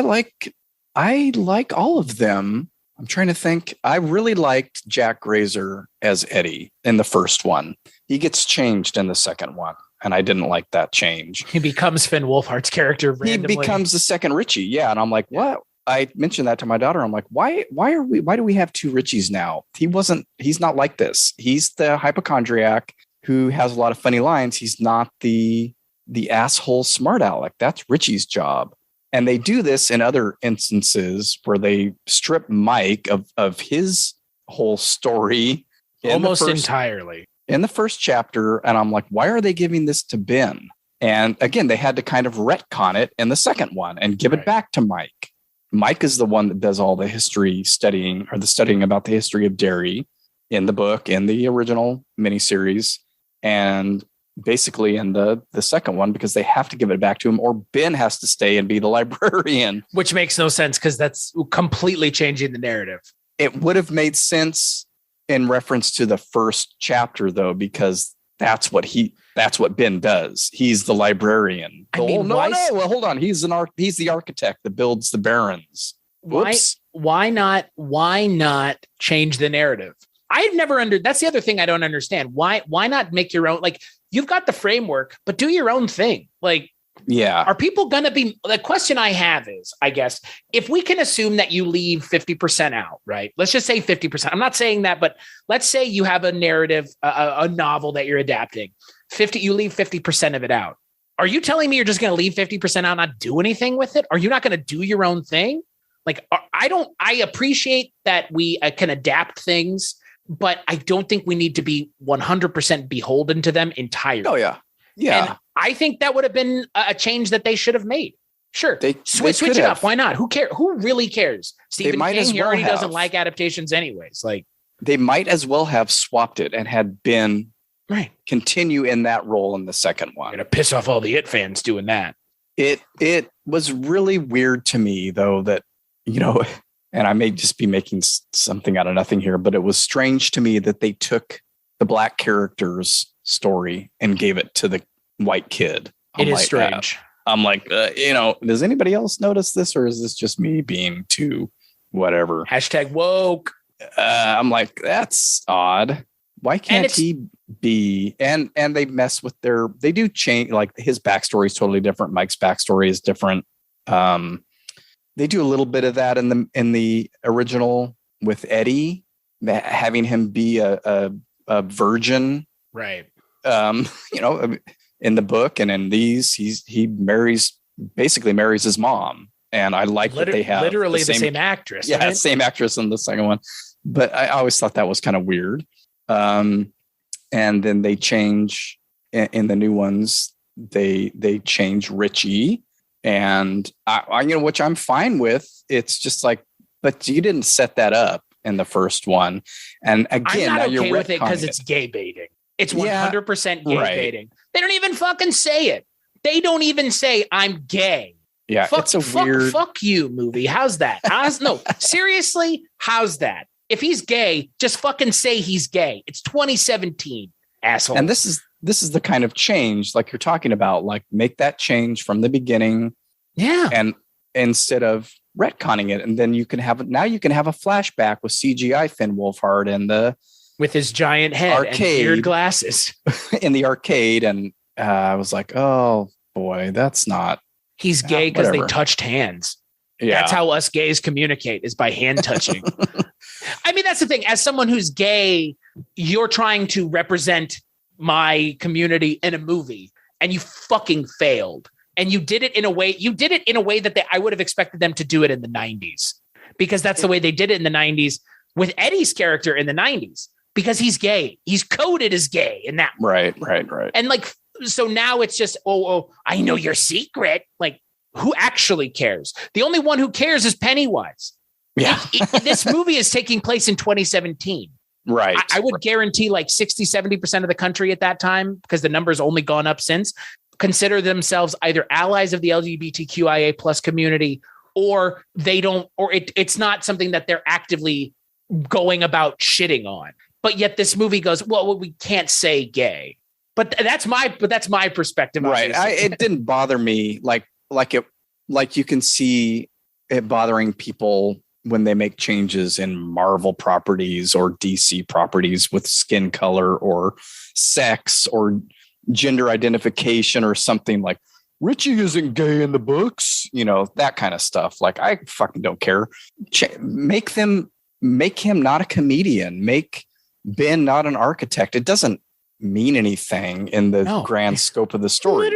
like all of them. I'm trying to think. I really liked Jack Grazer as Eddie in the first one. He gets changed in the second one, and I didn't like that change. He bemes Finn Wolfhard's character randomly. He becomes the second Richie. Yeah, and I'm like, what? I mentioned that to my daughter. I'm like, why do we have two Richies now? He's not like this. He's the hypochondriac who has a lot of funny lines. He's not the asshole smart aleck. That's Richie's job. And they do this in other instances where they strip Mike of his whole story. Almost entirely. In the first chapter. And I'm like, why are they giving this to Ben? And again, they had to kind of retcon it in the second one and give it back to Mike. Mike is the one that does all the history studying, or the studying about the history of Derry in the book, in the original miniseries. And basically in the second one, because they have to give it back to him, or Ben has to stay and be the librarian. Which makes no sense, because that's completely changing the narrative. It would have made sense in reference to the first chapter, though, because that's what Ben does. He's the librarian. Well, hold on. He's the architect that builds the barons. Whoops. Why not change the narrative? That's the other thing I don't understand. Why not make your own? Like, you've got the framework, but do your own thing. Like, Yeah. Are people going to be, the question I have is, I guess, if we can assume that you leave 50% out, right? Let's just say 50%. I'm not saying that, but let's say you have a narrative, a novel that you're adapting. You leave 50% of it out. Are you telling me you're just going to leave 50% out, not do anything with it? Are you not going to do your own thing? Like, I appreciate that we can adapt things, but I don't think we need to be 100% beholden to them entirely. Oh, yeah. Yeah. And I think that would have been a change that they should have made. Sure. They switch it up. Why not? Who cares? Who really cares? Stephen King, he already doesn't like adaptations anyways. Like, they might as well have swapped it and had Ben continue in that role in the second one. I'm going to piss off all the It fans doing that. It was really weird to me, though, that, you know, and I may just be making something out of nothing here, but it was strange to me that they took the black character's story and gave it to the white kid. It is strange. I'm like, you know, does anybody else notice this, or is this just me being too whatever? Hashtag woke. I'm like, that's odd. Why can't he be? And they mess with they do change, like his backstory is totally different. Mike's backstory is different. They do a little bit of that in the original with Eddie, having him be a virgin. Right. You know, in the book and in these, he basically marries his mom. And I like that they have literally the same actress. Yeah, right? Same actress in the second one. But I always thought that was kind of weird. And then they change in the new ones. They change Richie, and I you know, which I'm fine with. It's just like, but you didn't set that up in the first one. And again, I'm not now okay you're with it because it's gay baiting. It's 100% gay right. baiting. They don't even fucking say it. They don't even say I'm gay. Yeah, it's a weird. Fuck you, movie. How's that? No, seriously, how's that? If he's gay, just fucking say he's gay. It's 2017, asshole. And this is the kind of change, like you're talking about, like make that change from the beginning. Yeah. And instead of retconning it, and then you can have a flashback with CGI Finn Wolfhard with his giant head arcade, and weird glasses in the arcade. And I was like, oh boy, that's not. He's gay because they touched hands. Yeah. That's how us gays communicate, is by hand touching. I mean, that's the thing. As someone who's gay, you're trying to represent my community in a movie, and you fucking failed. And you did it in a way that I would have expected them to do it in the 90s, because that's the way they did it in the 90s with Eddie's character in the 90s, because he's gay. He's coded as gay in that. Right. And like, so now it's just, oh, I know your secret. Like, who actually cares? The only one who cares is Pennywise. Yeah. This movie is taking place in 2017. Right. I would guarantee like 60-70% of the country at that time, because the number's only gone up since, consider themselves either allies of the LGBTQIA plus community, or they don't, or it's not something that they're actively going about shitting on. But yet this movie goes, well, we can't say gay. But that's my perspective. Right. It didn't bother me like you can see it bothering people when they make changes in Marvel properties or DC properties with skin color or sex or gender identification or something. Like, Richie isn't gay in the books, you know, that kind of stuff. Like, I fucking don't care. Make him not a comedian. Make Ben not an architect. It doesn't mean anything in the grand scope of the story.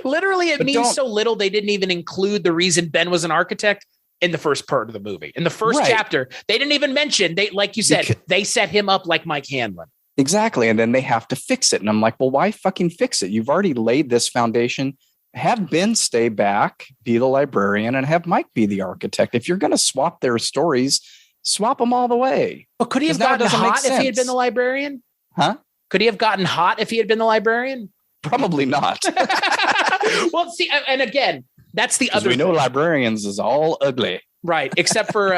Literally, it means so little they didn't even include the reason Ben was an architect in the first part of the movie. In the first chapter, they didn't even mention, like you said, they set him up like Mike Hanlon. Exactly. And then they have to fix it. And I'm like, well, why fucking fix it? You've already laid this foundation. Have Ben stay back, be the librarian, and have Mike be the architect. If you're going to swap their stories, swap them all the way. But could he have gotten hot if he had been the librarian? Huh? Could he have gotten hot if he had been the librarian? Probably not. Well, see, and again, that's the other. We know librarians is all ugly, right? Except for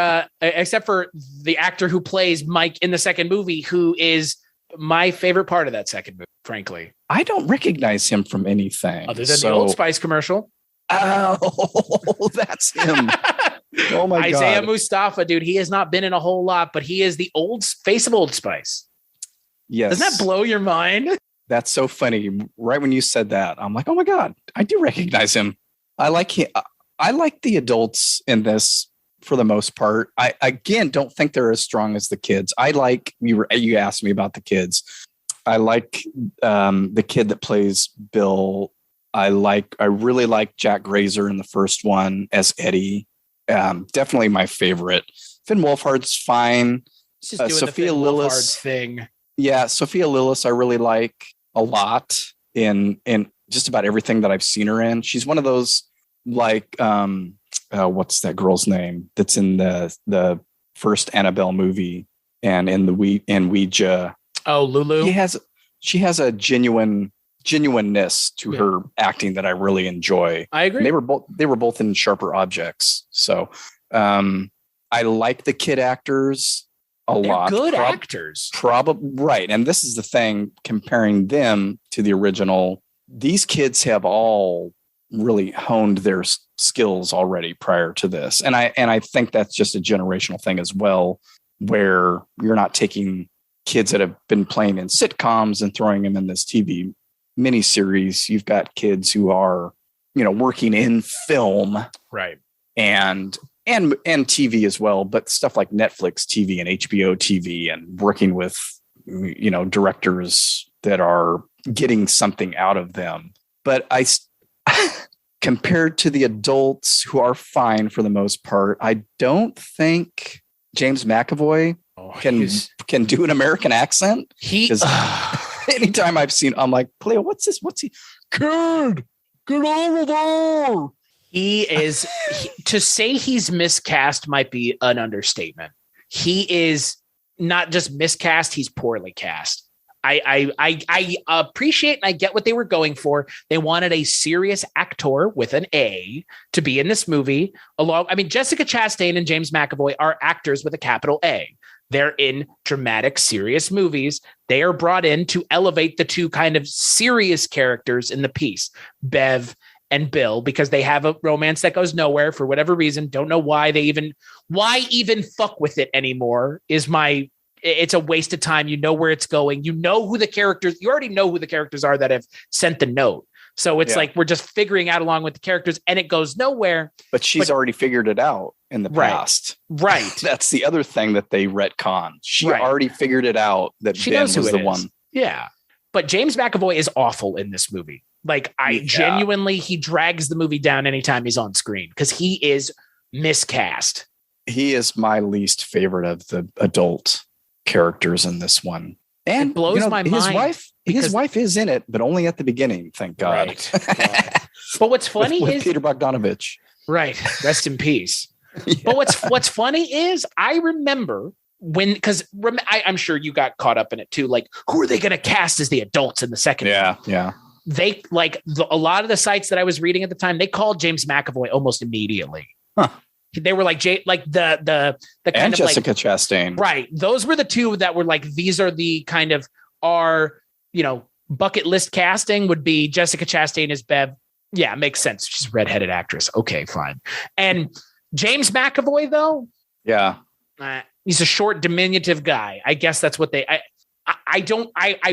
the actor who plays Mike in the second movie, who is my favorite part of that second movie. Frankly, I don't recognize him from anything other than the Old Spice commercial. Oh, that's him. Oh my God, Isaiah Mustafa, dude. He has not been in a whole lot, but he is the old face of Old Spice. Yes. Doesn't that blow your mind? That's so funny. Right when you said that, I'm like, oh my God, I do recognize him. I like the adults in this for the most part. I, again, don't think they're as strong as the kids. You asked me about the kids. I like the kid that plays Bill. I really like Jack Grazer in the first one as Eddie. Definitely my favorite. Finn Wolfhard's fine. Just doing Sophia the Finn Lillis Wolfhard thing. Yeah, Sophia Lillis I really like a lot in just about everything that I've seen her in. She's one of those like what's that girl's name that's in the first Annabelle movie and in Ouija. Oh, Lulu. She has a genuineness to her acting that I really enjoy. I agree. And they were both in Sharper Objects. So I like the kid actors a lot. Good actors. Probably right. And this is the thing, comparing them to the original, these kids have all really honed their skills already prior to this. And I think that's just a generational thing as well, where you're not taking kids that have been playing in sitcoms and throwing them in this TV miniseries. You've got kids who are, working in film. Right. And TV as well, but stuff like Netflix TV and HBO TV and working with, directors that are getting something out of them. But compared to the adults who are fine for the most part, I don't think James McAvoy can do an American accent. Anytime I've seen, I'm like, Cleo, what's this? What's he? Kid, get over there. To say he's miscast might be an understatement. He is not just miscast, he's poorly cast. I appreciate and I get what they were going for. They wanted a serious actor with an A to be in this movie. Jessica Chastain and James McAvoy are actors with a capital A. They're in dramatic, serious movies. They are brought in to elevate the two kind of serious characters in the piece, Bev and Bill, because they have a romance that goes nowhere for whatever reason. Don't know why why even fuck with it anymore it's a waste of time. You know where it's going. You already know who the characters are that have sent the note. So it's like, we're just figuring out along with the characters and it goes nowhere. But she's already figured it out in the past. Right. That's the other thing that they retcon. She already figured it out that she Ben was the one. Yeah. But James McAvoy is awful in this movie. Genuinely, he drags the movie down anytime he's on screen because he is miscast. He is my least favorite of the adult characters in this one. And it blows my mind. His wife is in it, but only at the beginning, thank God. Right. But what's funny with is Peter Bogdanovich. Right. Rest in peace. Yeah. But what's funny is I remember I'm sure you got caught up in it too. Like, who are they going to cast as the adults in the second? Yeah. They a lot of the sites that I was reading at the time, they called James McAvoy almost immediately. Huh. They were like the kind and of Jessica Chastain. Right. Those were the two that were like, these are the kind of our, bucket list casting would be Jessica Chastain as Bev. Yeah, makes sense. She's a redheaded actress. Okay, fine. And James McAvoy though. Yeah. He's a short, diminutive guy. I guess that's what I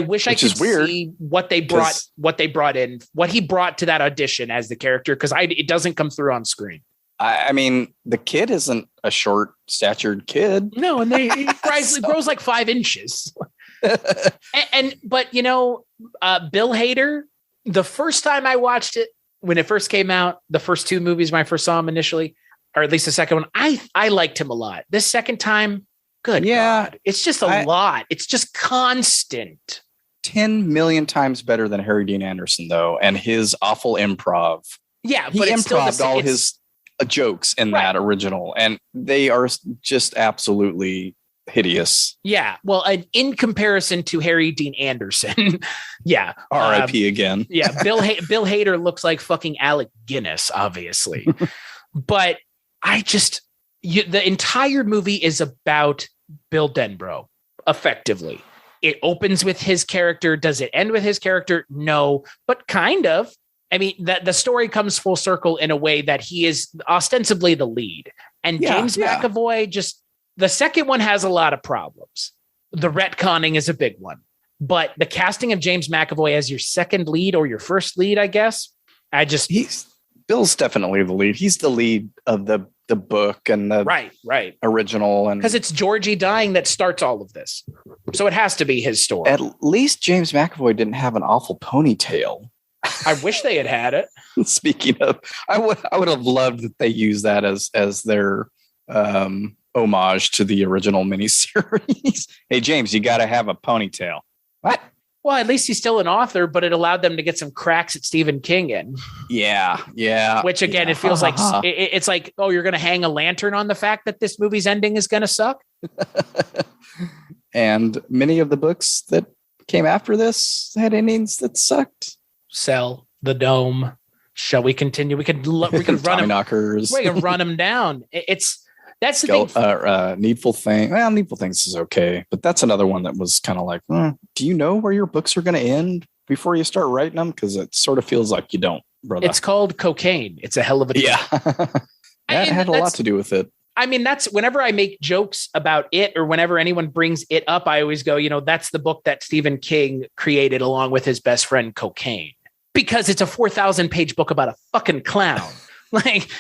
wish I could see what he brought to that audition as the character. Cause it doesn't come through on screen. I mean, the kid isn't a short statured kid. No. And he grows like 5 inches. But Bill Hader, the first time I watched it, when it first came out, the first 2 movies, when I first saw him initially, or at least the second one, I liked him a lot. This second time, God, it's just a lot. It's just constant. 10 million times better than Harry Dean Anderson, though, and his awful improv. Yeah, he improv'd all his jokes in that original, and they are just absolutely hideous. Yeah, well, in comparison to Harry Dean Anderson, yeah, R.I.P. again. Yeah, Bill Hader looks like fucking Alec Guinness, obviously, but the entire movie is about Bill Denbrough, effectively. It opens with his character. Does it end with his character? No, but kind of. I mean, the story comes full circle in a way that he is ostensibly the lead. And James McAvoy the second one has a lot of problems. The retconning is a big one. But the casting of James McAvoy as your second lead or your first lead, I guess, Bill's definitely the lead. He's the lead of the book and the right original, and because it's Georgie dying that starts all of this, so it has to be his story. At least James McAvoy didn't have an awful ponytail. I wish they had it. Speaking of, I would have loved that they used that as their homage to the original miniseries. Hey James, you got to have a ponytail. What? Well, at least he's still an author, but it allowed them to get some cracks at Stephen King in. Yeah. Which again, it feels like it's like, oh, you're going to hang a lantern on the fact that this movie's ending is going to suck. And many of the books that came after this had endings that sucked. Cell, The Dome. Shall we continue? We could run them. Knockers. We can run them down. That's the thing. Needful Thing. Well, Needful Things is okay, but that's another one that was kind of like, do you know where your books are going to end before you start writing them? Because it sort of feels like you don't, brother. It's called cocaine. It's a hell of a yeah. That had a lot to do with it. I mean, that's whenever I make jokes about it or whenever anyone brings it up, I always go, that's the book that Stephen King created along with his best friend, Cocaine, because it's a 4,000-page book about a fucking clown. Like,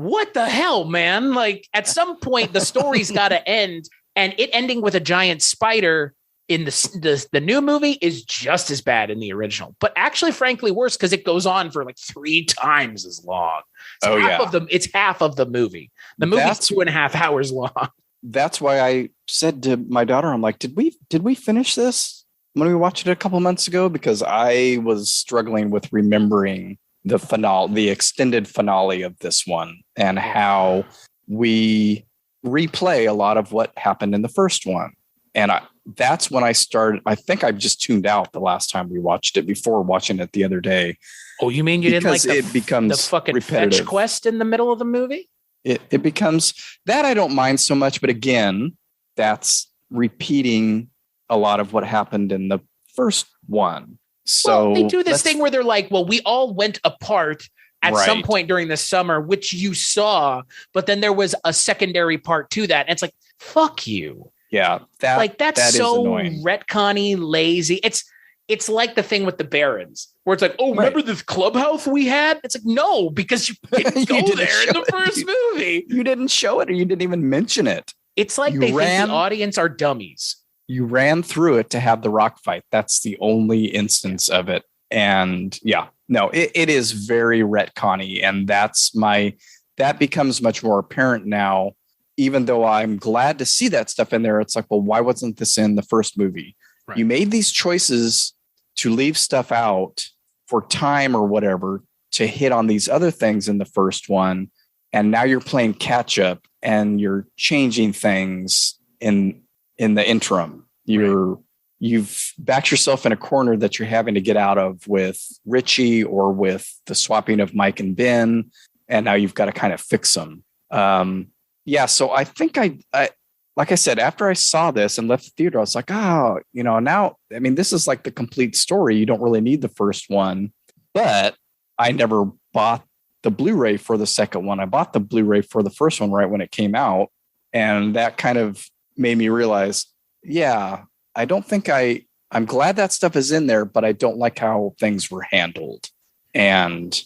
what the hell, man? Like, at some point, the story's got to end, and it ending with a giant spider in the new movie is just as bad in the original, but actually, frankly, worse because it goes on for like 3 times as long. It's half of the movie. The movie's 2.5 hours long. That's why I said to my daughter, I'm like, did we finish this when we watched it a couple months ago? Because I was struggling with remembering the finale, the extended finale of this one, and how we replay a lot of what happened in the first one. And that's when I started. I think I just tuned out the last time we watched it before watching it the other day. Oh, you mean you didn't like it becomes the fucking repetitive fetch quest in the middle of the movie? It becomes that I don't mind so much. But again, that's repeating a lot of what happened in the first one. So they do this thing where they're like, well, we all went apart at some point during the summer, which you saw, but then there was a secondary part to that. And it's like, fuck you. Yeah. That's so annoying. retconny, lazy. It's like the thing with the Barons where it's like, oh, remember this clubhouse we had? It's like, no, because you didn't go there in the first movie. You didn't show it or you didn't even mention it. It's like they think the audience are dummies. You ran through it to have the rock fight. That's the only instance of it. And it is very retconny. And that becomes much more apparent now, even though I'm glad to see that stuff in there. It's like, well, why wasn't this in the first movie? Right. You made these choices to leave stuff out for time or whatever to hit on these other things in the first one. And now you're playing catch up and you're changing things in the interim. You've backed yourself in a corner that you're having to get out of with Richie or with the swapping of Mike and Ben. And now you've got to kind of fix them. So I think I like I said, after I saw this and left the theater, I was like, now, I mean, this is like the complete story. You don't really need the first one, but I never bought the Blu-ray for the second one. I bought the Blu-ray for the first one right when it came out. And that kind of made me realize, I don't think I'm glad that stuff is in there, but I don't like how things were handled. And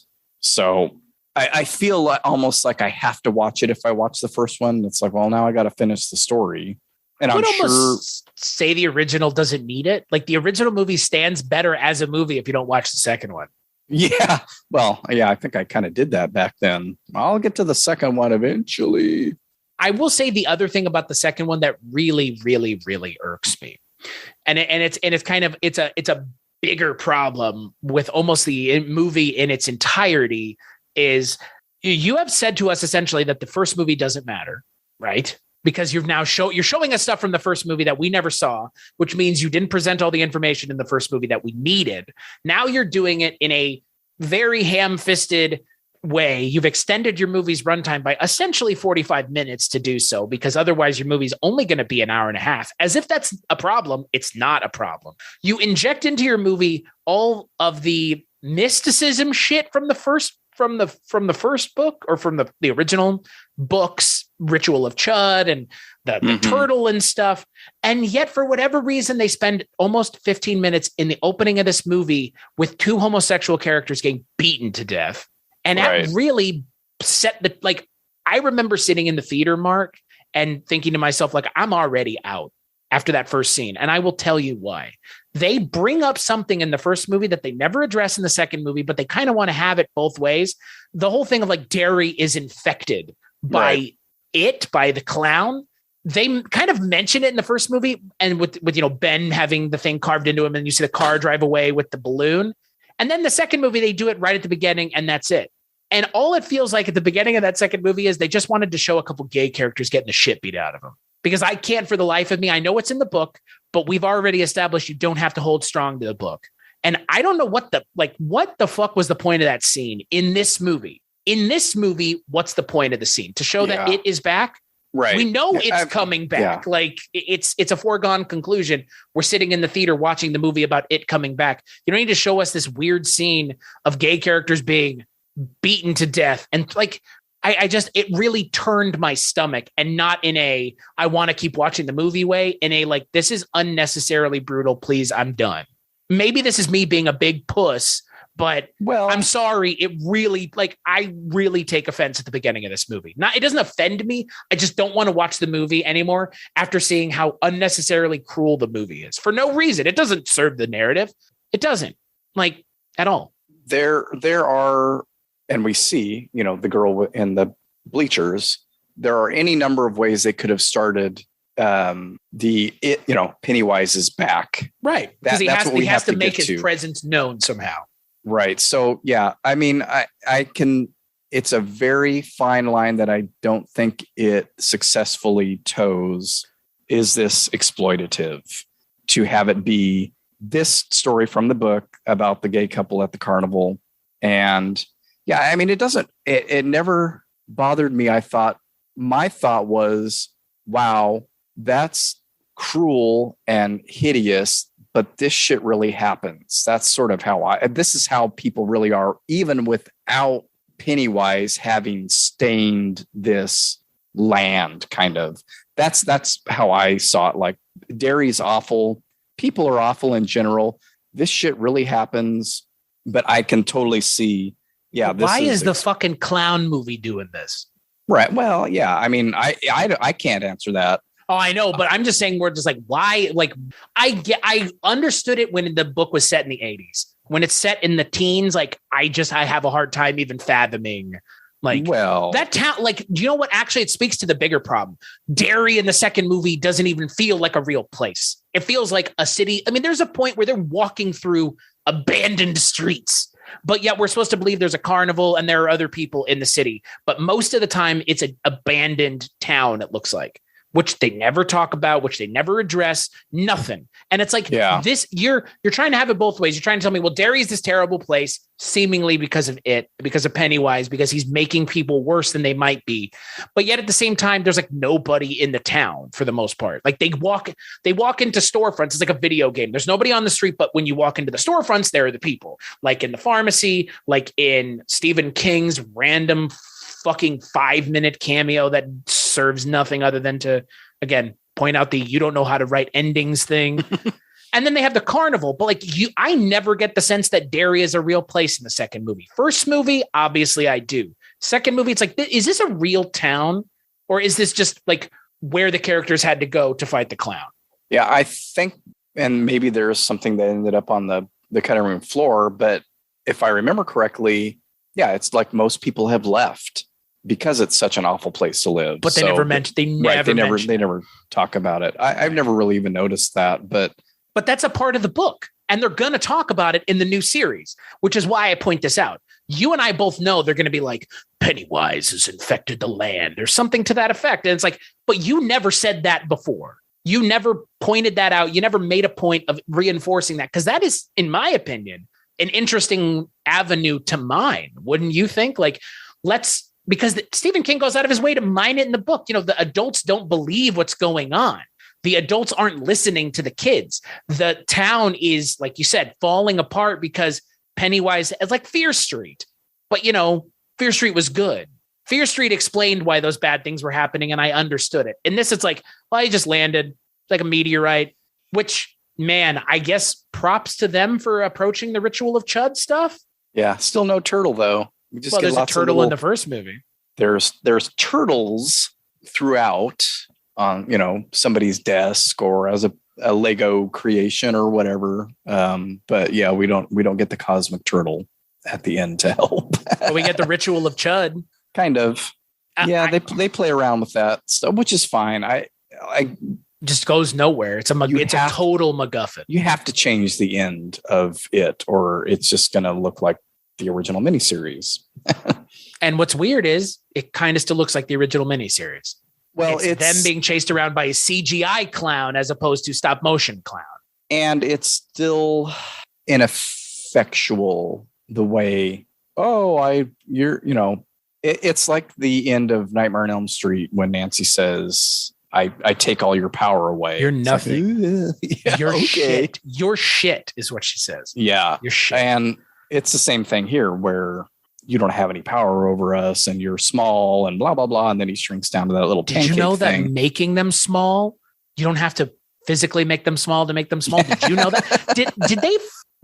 so I feel almost like I have to watch it if I watch the first one. It's like, well, now I got to finish the story. And I would I'm sure say the original doesn't need it. Like the original movie stands better as a movie if you don't watch the second one. Yeah. Well, I think I kind of did that back then. I'll get to the second one eventually. I will say the other thing about the second one that really, really, really irks me. And it's a bigger problem with almost the movie in its entirety is you have said to us essentially that the first movie doesn't matter, right? Because you're showing us stuff from the first movie that we never saw, which means you didn't present all the information in the first movie that we needed. Now you're doing it in a very ham-fisted way. You've extended your movie's runtime by essentially 45 minutes to do so, because otherwise your movie's only going to be an hour and a half. As if that's a problem. It's not a problem. You inject into your movie all of the mysticism shit from the first book or from the original books, ritual of Chud and the turtle and stuff. And yet, for whatever reason, they spend almost 15 minutes in the opening of this movie with two homosexual characters getting beaten to death. And that really set the, like, I remember sitting in the theater, Mark, and thinking to myself, like, I'm already out after that first scene. And I will tell you why. They bring up something in the first movie that they never address in the second movie, but they kind of want to have it both ways. The whole thing of like Derry is infected by by the clown. They kind of mention it in the first movie, and with Ben having the thing carved into him, and you see the car drive away with the balloon. And then the second movie, they do it right at the beginning, and that's it. And all it feels like at the beginning of that second movie is they just wanted to show a couple gay characters getting the shit beat out of them. Because I can't for the life of me. I know it's in the book, but we've already established you don't have to hold strong to the book. And I don't know what the fuck was the point of that scene in this movie? In this movie, what's the point of the scene? To show that it is back? Right. We know it's coming back. Like it's a foregone conclusion. We're sitting in the theater watching the movie about it coming back. You don't need to show us this weird scene of gay characters being beaten to death. And like, it really turned my stomach, and not in a, I want to keep watching the movie way, in a, like, this is unnecessarily brutal. Please, I'm done. Maybe this is me being a big puss, but I'm sorry. It really, like, I really take offense at the beginning of this movie. It doesn't offend me. I just don't want to watch the movie anymore after seeing how unnecessarily cruel the movie is for no reason. It doesn't serve the narrative. It doesn't, like, at all. There are, and we see, the girl in the bleachers, there are any number of ways they could have started Pennywise is back. Right. Because he has to make his presence known somehow. Right. So, yeah, I mean, I can, it's a very fine line that I don't think it successfully toes. Is this exploitative to have it be this story from the book about the gay couple at the carnival? And yeah, I mean, it never bothered me. My thought was, wow, that's cruel and hideous, but this shit really happens. That's sort of this is how people really are, even without Pennywise having stained this land, kind of. That's how I saw it. Like, Derry's awful. People are awful in general. This shit really happens, but I can totally see. Yeah. Why is the fucking clown movie doing this? Right. Well, yeah. I mean, I can't answer that. Oh, I know, but I'm just saying, we're just like, why? Like, I understood it when the book was set in the 80s. When it's set in the teens, like, I have a hard time even fathoming. Like, well, that town, like, do you know what? Actually, it speaks to the bigger problem. Derry in the second movie doesn't even feel like a real place. It feels like a city. I mean, there's a point where they're walking through abandoned streets, but yet we're supposed to believe there's a carnival and there are other people in the city. But most of the time, it's an abandoned town, it looks like, which they never talk about, which they never address, nothing. And it's like, this, you're trying to have it both ways. You're trying to tell me, well, Derry's this terrible place, seemingly because of Pennywise, because he's making people worse than they might be. But yet at the same time, there's like nobody in the town for the most part. Like, they walk into storefronts. It's like a video game. There's nobody on the street, but when you walk into the storefronts, there are the people, like in the pharmacy, like in Stephen King's random fucking 5-minute cameo that serves nothing other than to, again, point out the you don't know how to write endings thing. And then they have the carnival, but like, I never get the sense that Derry is a real place in the second movie. First movie, obviously I do. Second movie, it's like, is this a real town, or is this just like where the characters had to go to fight the clown? Yeah, I think, and maybe there's something that ended up on the cutting room floor, but if I remember correctly, yeah, it's like most people have left because it's such an awful place to live. But they never mentioned. They never talk about it. I've never really even noticed that, but that's a part of the book, and they're going to talk about it in the new series, which is why I point this out. You and I both know they're going to be like, Pennywise has infected the land or something to that effect. And it's like, but you never said that before. You never pointed that out. You never made a point of reinforcing that, because that is, in my opinion, an interesting avenue to mine. Wouldn't you think? Like, because Stephen King goes out of his way to mine it in the book. The adults don't believe what's going on. The adults aren't listening to the kids. The town is, like you said, falling apart because Pennywise is like Fear Street. But, Fear Street was good. Fear Street explained why those bad things were happening, and I understood it. In this, it's like, well, he just landed. It's like a meteorite, which, man, I guess props to them for approaching the ritual of Chud stuff. Yeah, still no turtle, though. We just get there's lots a turtle of in the first movie. There's turtles throughout on, somebody's desk or as a Lego creation or whatever. But yeah, we don't get the cosmic turtle at the end to help. But we get the ritual of Chud. Kind of. Yeah, they play around with that stuff, which is fine. I just goes nowhere. It's a total MacGuffin. You have to change the end of it, or it's just going to look like the original miniseries. And what's weird is it kind of still looks like the original miniseries. Well, it's them being chased around by a CGI clown as opposed to stop motion clown. And it's still ineffectual the way, it's like the end of Nightmare on Elm Street when Nancy says, I take all your power away. You're nothing. Like, you're shit. You're shit is what she says. Yeah. You're shit. And it's the same thing here where you don't have any power over us and you're small and blah, blah, blah. And then he shrinks down to that little pancake thing. Did you know thing. that making them small, you don't have to physically make them small to make them small? Did you know that?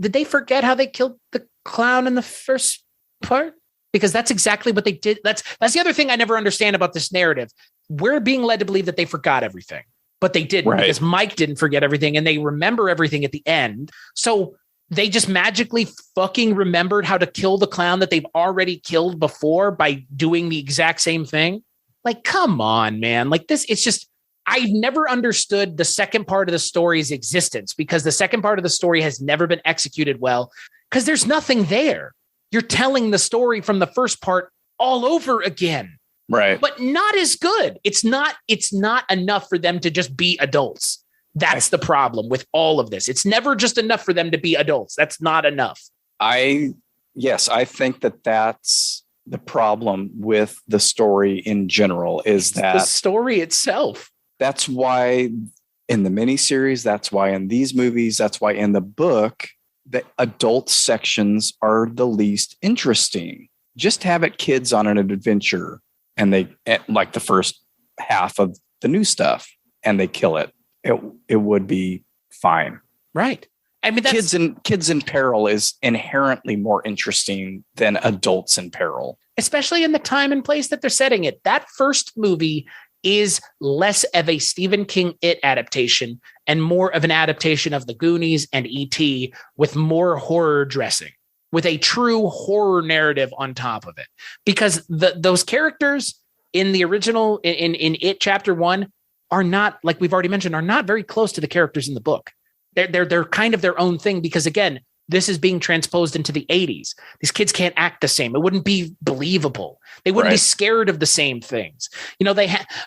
Did they forget how they killed the clown in the first part? Because that's exactly what they did. That's the other thing I never understand about this narrative. We're being led to believe that they forgot everything, but they didn't, right? Because Mike didn't forget everything and they remember everything at the end. So they just magically fucking remembered how to kill the clown that they've already killed before by doing the exact same thing. Like, come on, man. Like this, it's just, I've never understood the second part of the story's existence because the second part of the story has never been executed well because there's nothing there. You're telling the story from the first part all over again. Right. But not as good. It's not enough for them to just be adults. That's the problem with all of this. It's never just enough for them to be adults. That's not enough. I think that's the problem with the story in general is that the story itself. That's why in the miniseries, that's why in these movies, that's why in the book, the adult sections are the least interesting. Just have it kids on an adventure and they like the first half of the new stuff and they kill it. It would be fine. Right. I mean, that's, kids in peril is inherently more interesting than adults in peril, especially in the time and place that they're setting it. That first movie is less of a Stephen King It adaptation and more of an adaptation of The Goonies and E.T. with more horror dressing, with a true horror narrative on top of it. Because those characters in the original, in It Chapter 1 are not, like we've already mentioned, are not very close to the characters in the book. They're kind of their own thing because, again, this is being transposed into the 80s. These kids can't act the same. It wouldn't be believable. They wouldn't be scared of the same things.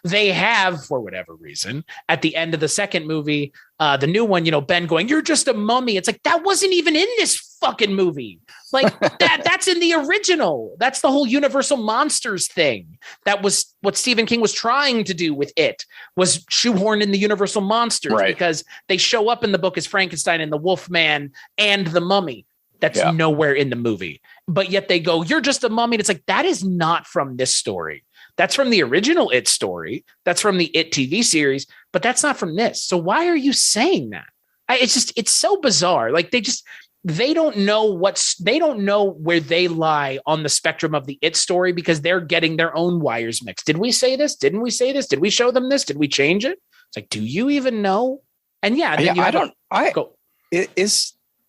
They have, for whatever reason, at the end of the second movie, the new one, Ben going, "You're just a mummy." It's like, that wasn't even in this fucking movie. Like that's in the original. That's the whole Universal Monsters thing. That was what Stephen King was trying to do with it, was shoehorn in the Universal Monsters because they show up in the book as Frankenstein and the Wolfman and the Mummy. That's nowhere in the movie. But yet they go, "You're just a mummy." And it's like, that is not from this story. That's from the original It story. That's from the It TV series, but that's not from this. So why are you saying that? It's so bizarre. Like they don't know where they lie on the spectrum of the It story because they're getting their own wires mixed. Did we say this? Didn't we say this? Did we show them this? Did we change it? It's like, do you even know? And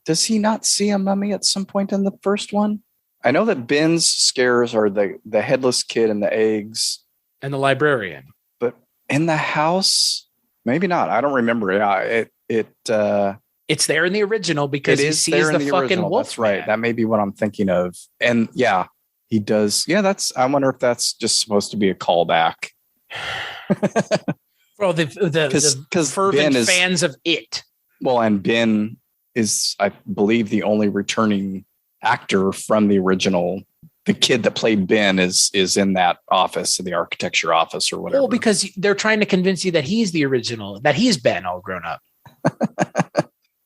does he not see a mummy at some point in the first one? I know that Ben's scares are the headless kid and the eggs and the librarian, but in the house, maybe not. I don't remember. Yeah, it's there in the original because he sees the fucking wolf. That's right. That may be what I'm thinking of. And yeah, he does. Yeah, I wonder if that's just supposed to be a callback. Well, the fervent fans of It. Well, and Ben is, I believe, the only returning actor from the original. The kid that played Ben is in that office, in the architecture office or whatever. Well, because they're trying to convince you that he's the original, that he's Ben all grown up.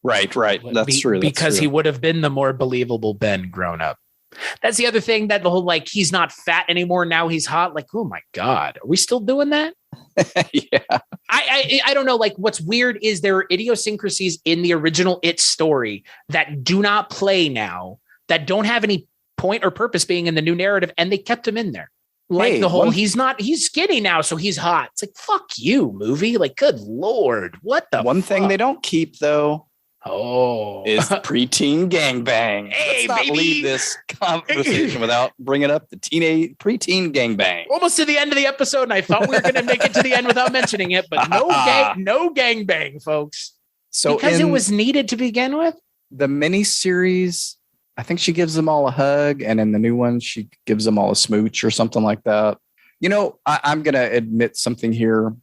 Right. That's true. Because he would have been the more believable Ben grown up. That's the other thing, that the whole, like, he's not fat anymore, now he's hot. Like, oh my God, are we still doing that? Yeah. I don't know. Like, what's weird is there are idiosyncrasies in the original It story that do not play now, that don't have any point or purpose being in the new narrative, and they kept him in there. Like the whole, he's skinny now, so he's hot. It's like, fuck you, movie. Like, good Lord. What the One thing they don't keep, though, is the preteen gangbang. Hey, Let's not leave this conversation without bringing up the preteen gangbang. Almost to the end of the episode, and I thought we were going to make it to the end without mentioning it, but no gangbang, folks. So because it was needed to begin with. The miniseries, I think she gives them all a hug, and in the new one, she gives them all a smooch or something like that. You know, I'm going to admit something here,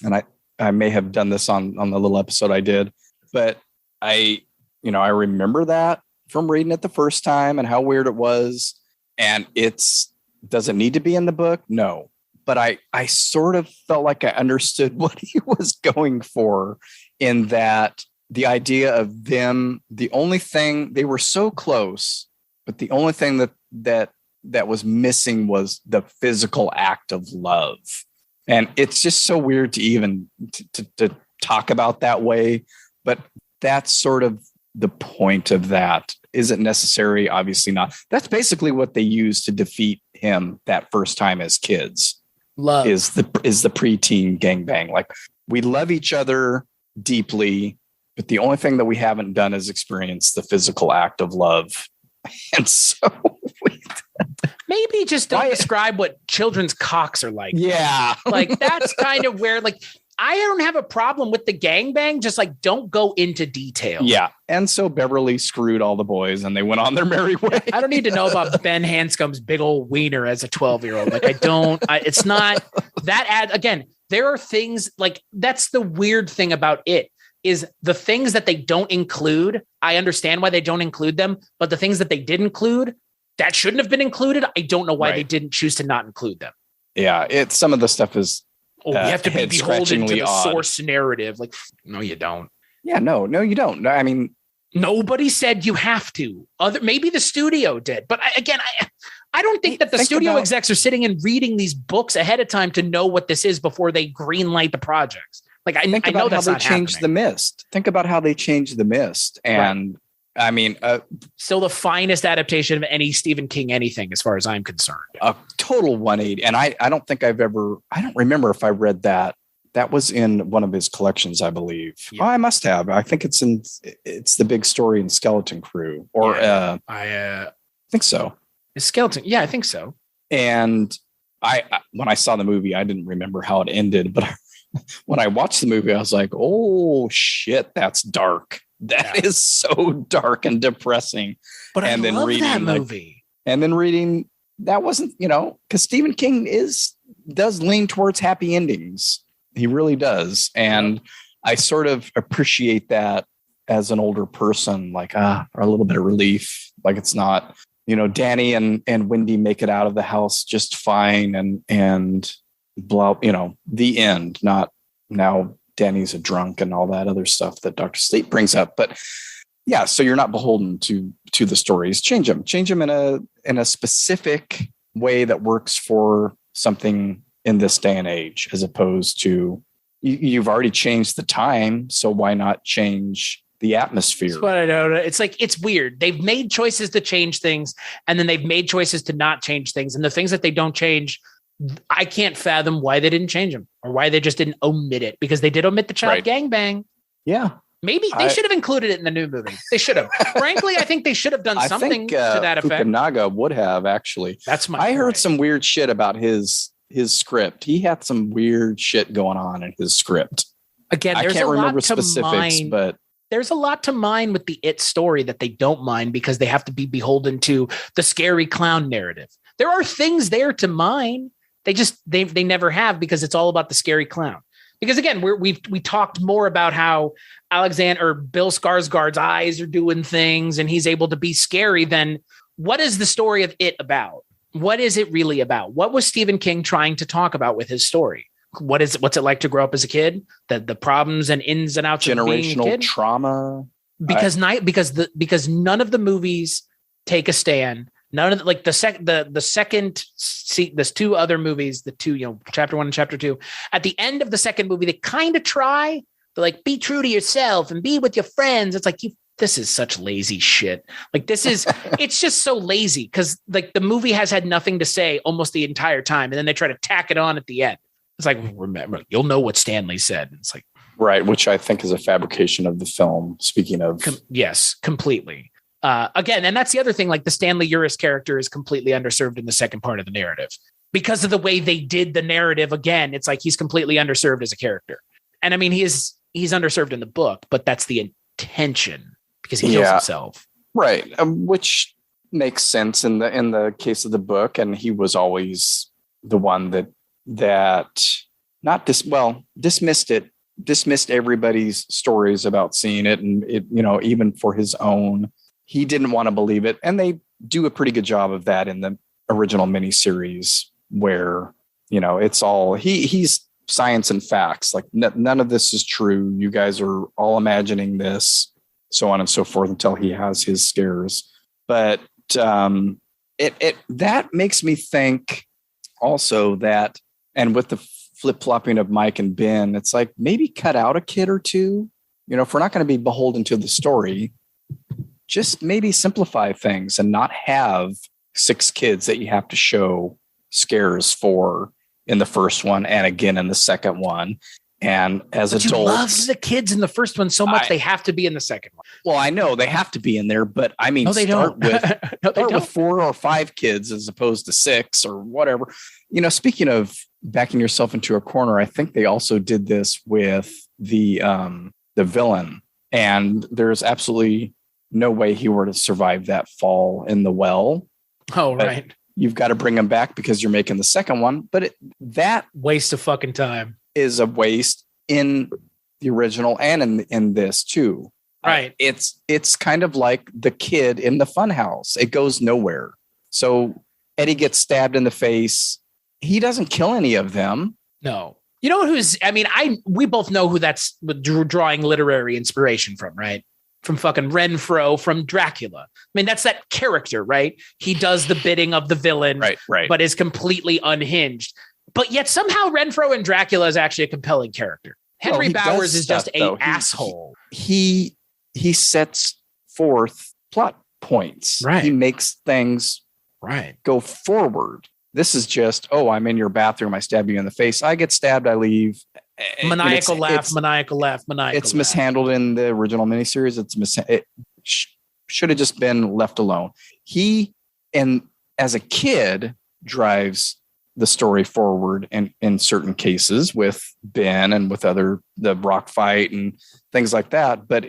and I may have done this on the little episode I did, but I remember that from reading it the first time and how weird it was. And does it need to be in the book? No. But I sort of felt like I understood what he was going for, in that the idea of them, the only thing, they were so close, but the only thing that was missing was the physical act of love. And it's just so weird to even to talk about that way. But that's sort of the point of that. Is it necessary? Obviously not. That's basically what they used to defeat him that first time as kids. Love is the preteen gangbang. Like, we love each other deeply, but the only thing that we haven't done is experience the physical act of love. And so maybe just don't describe what children's cocks are like. Yeah. Like, that's kind of where, like, I don't have a problem with the gangbang, just like, don't go into detail. Yeah. And so Beverly screwed all the boys and they went on their merry way. I don't need to know about Ben Hanscom's big old wiener as a 12-year-old. Like, it's not that again, there are things like, that's the weird thing about it, is the things that they don't include. I understand why they don't include them, but the things that they did include that shouldn't have been included, I don't know why they didn't choose to not include them. Yeah. Some of the stuff is, you have to be beholden to the source narrative. Like, no, you don't. Yeah, no, you don't. No, I mean, nobody said you have to. Maybe the studio did, but I don't think that the studio execs are sitting and reading these books ahead of time to know what this is before they greenlight the projects. Like, I know that's not happening. Changed the mist. Think about how they changed the mist, and I mean, still the finest adaptation of any Stephen King anything, as far as I'm concerned. A total 180. And I don't remember if I read that. That was in one of his collections, I believe. Yeah. Oh, I must have. I think it's the big story in Skeleton Crew, or I think so. Skeleton. Yeah, I think so. And when I saw the movie, I didn't remember how it ended, but when I watched the movie, I was like, oh shit, that's dark. That is so dark and depressing. But I love that movie. And then reading, that wasn't, because Stephen King does lean towards happy endings. He really does. And I sort of appreciate that as an older person, like, a little bit of relief. Like, it's not, Danny and Wendy make it out of the house just fine and blah, the end, not now Danny's a drunk and all that other stuff that Dr. Sleep brings up. But yeah, so you're not beholden to the stories. Change them in a specific way that works for something in this day and age, as opposed to you've already changed the time. So why not change the atmosphere? That's what I know. It's like, it's weird. They've made choices to change things, and then they've made choices to not change things. And the things that they don't change, I can't fathom why they didn't change them, or why they just didn't omit it, because they did omit the child gangbang. Yeah. Maybe they should have included it in the new movie. They should have. Frankly, I think they should have done something to that effect. Fukunaga would have, actually. I heard some weird shit about his script. He had some weird shit going on in his script. Again, I can't remember specifics, but there's a lot to mine with the It story that they don't mind, because they have to be beholden to the scary clown narrative. There are things there to mine. They never have, because it's all about the scary clown. Because again, we talked more about how Bill Skarsgård's eyes are doing things and he's able to be scary. Than what is the story of It about? What is it really about? What was Stephen King trying to talk about with his story? What's it like to grow up as a kid? The problems and ins and outs of being a kid? Trauma. Because none of the movies take a stand. None of the second there's two other movies, the two, chapter 1 and chapter 2. At the end of the second movie, they kind of try to like be true to yourself and be with your friends. It's like, this is such lazy shit. Like it's just so lazy because like the movie has had nothing to say almost the entire time. And then they try to tack it on at the end. It's like, remember, you'll know what Stanley said. It's like, right. Which I think is a fabrication of the film. Speaking of, yes, completely. Again, and that's the other thing, like the Stanley Uris character is completely underserved in the second part of the narrative because of the way they did the narrative. Again, it's like he's completely underserved as a character. And I mean, he's underserved in the book, but that's the intention because he kills himself. Right. Which makes sense in the case of the book. And he was always the one that dismissed everybody's stories about seeing it. And it, even for his own, he didn't want to believe it. And they do a pretty good job of that in the original miniseries where, it's all, he's science and facts. Like none of this is true. You guys are all imagining this, so on and so forth until he has his scares. But that makes me think also that, and with the flip-flopping of Mike and Ben, it's like maybe cut out a kid or two. If we're not going to be beholden to the story, just maybe simplify things and not have 6 kids that you have to show scares for in the first one and again in the second one. And as adults, you love the kids in the first one so much they have to be in the second one. Well, I know they have to be in there, but I mean, start with 4 or 5 kids as opposed to 6 or whatever. Speaking of backing yourself into a corner, I think they also did this with the villain, and there's absolutely no way he were to survive that fall in the well. Oh, but right. You've got to bring him back because you're making the second one, but that waste of fucking time is a waste in the original and in this too. Right. It's kind of like the kid in the funhouse. It goes nowhere. So Eddie gets stabbed in the face. He doesn't kill any of them. No. We both know who that's drawing literary inspiration from, right? From fucking Renfro from Dracula. I mean, that's that character, right? He does the bidding of the villain, right. But is completely unhinged. But yet somehow Renfro in Dracula is actually a compelling character. Henry Bowers is just an asshole. He sets forth plot points. Right. He makes things go forward. This is just, I'm in your bathroom. I stab you in the face. I get stabbed. I leave. Maniacal laugh. It's mishandled in the original miniseries. It should have just been left alone. He, and as a kid, drives the story forward in certain cases with Ben and with the rock fight and things like that. But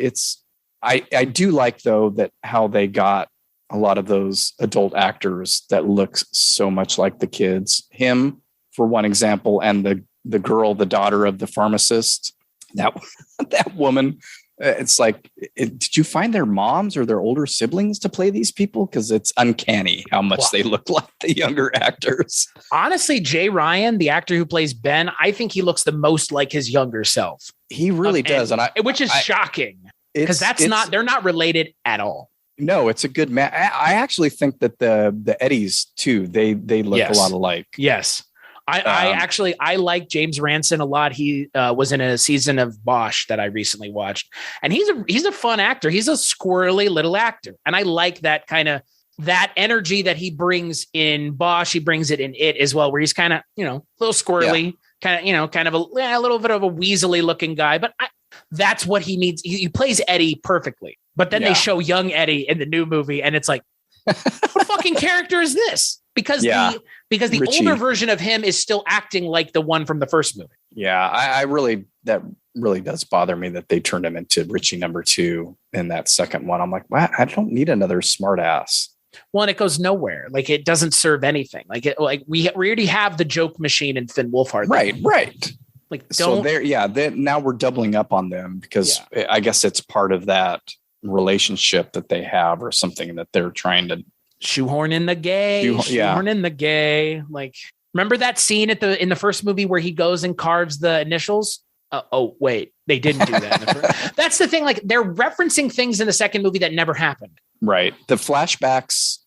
I do like though that how they got a lot of those adult actors that look so much like the kids. Him, for one example, and the girl, the daughter of the pharmacist, that woman. It's like, did you find their moms or their older siblings to play these people? Because it's uncanny how much they look like the younger actors. Honestly, Jay Ryan, the actor who plays Ben, I think he looks the most like his younger self. He really does, which is shocking because they're not related at all. No, it's a good match. I actually think that the Eddies too, they look a lot alike. Yes. I like James Ranson a lot. He was in a season of Bosch that I recently watched, and he's a fun actor. He's a squirrely little actor, and I like that kind of that energy that he brings in Bosch. He brings it in It as well, where he's kind of a little squirrely, kind of a little bit of a weaselly looking guy. But that's what he needs. He plays Eddie perfectly. But then they show young Eddie in the new movie, and it's like, what fucking character is this? Because the Richie. Older version of him is still acting like the one from the first movie. Yeah, that really does bother me that they turned him into Richie number 2 in that second one. I'm like, wow, I don't need another smart ass. Well, and it goes nowhere. Like it doesn't serve anything. We already have the joke machine in Finn Wolfhard. Right. Like so now we're doubling up on them because I guess it's part of that relationship that they have or something that they're trying to shoehorn in the gay. Like, remember that scene in the first movie where he goes and carves the initials? Wait, they didn't do that. That's the thing. Like, they're referencing things in the second movie that never happened. Right. The flashbacks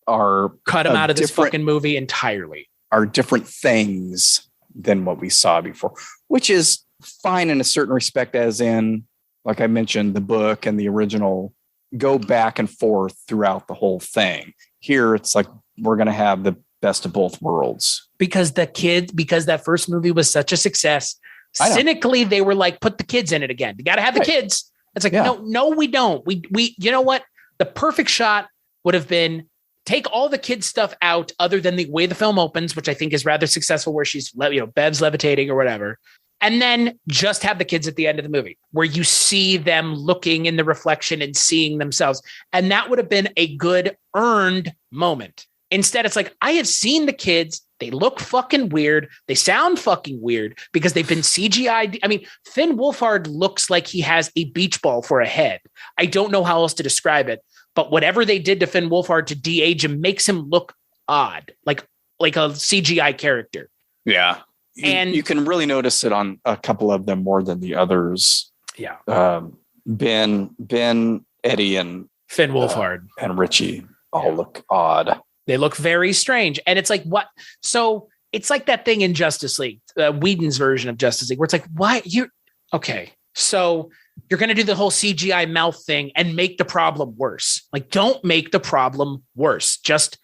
are cut them out of this fucking movie entirely. Are different things than what we saw before, which is fine in a certain respect, as in, like I mentioned, the book and the original go back and forth throughout the whole thing. Here, it's like we're going to have the best of both worlds. Because that first movie was such a success, cynically, they were like, put the kids in it again. You got to have the kids. It's like, no, we don't. We, you know what? The perfect shot would have been take all the kids stuff out other than the way the film opens, which I think is rather successful, where she's, Bev's levitating or whatever. And then just have the kids at the end of the movie where you see them looking in the reflection and seeing themselves. And that would have been a good earned moment. Instead, it's like, I have seen the kids. They look fucking weird. They sound fucking weird because they've been CGI'd. I mean, Finn Wolfhard looks like he has a beach ball for a head. I don't know how else to describe it, but whatever they did to Finn Wolfhard to de-age him makes him look odd, like a CGI character. Yeah. And you can really notice it on a couple of them more than the others. Yeah. Ben, Eddie, and Finn Wolfhard and Richie all look odd. They look very strange. And it's like, what? So it's like that thing in Justice League, Whedon's version of Justice League, where it's like, why okay. So you're going to do the whole CGI mouth thing and make the problem worse. Like, don't make the problem worse. Just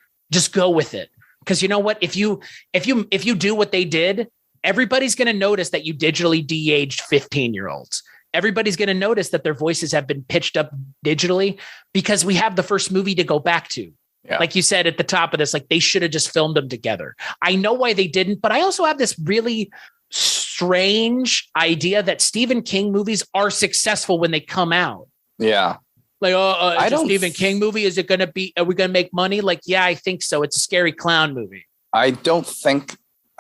go with it. Because you know what? If you do what they did, everybody's going to notice that you digitally de-aged 15-year-olds. Everybody's going to notice that their voices have been pitched up digitally because we have the first movie to go back to. Yeah. Like you said at the top of this, like they should have just filmed them together. I know why they didn't, but I also have this really strange idea that Stephen King movies are successful when they come out. Yeah. Like, it's a Stephen King movie. Is it going to be, are we going to make money? Like, yeah, I think so. It's a scary clown movie. I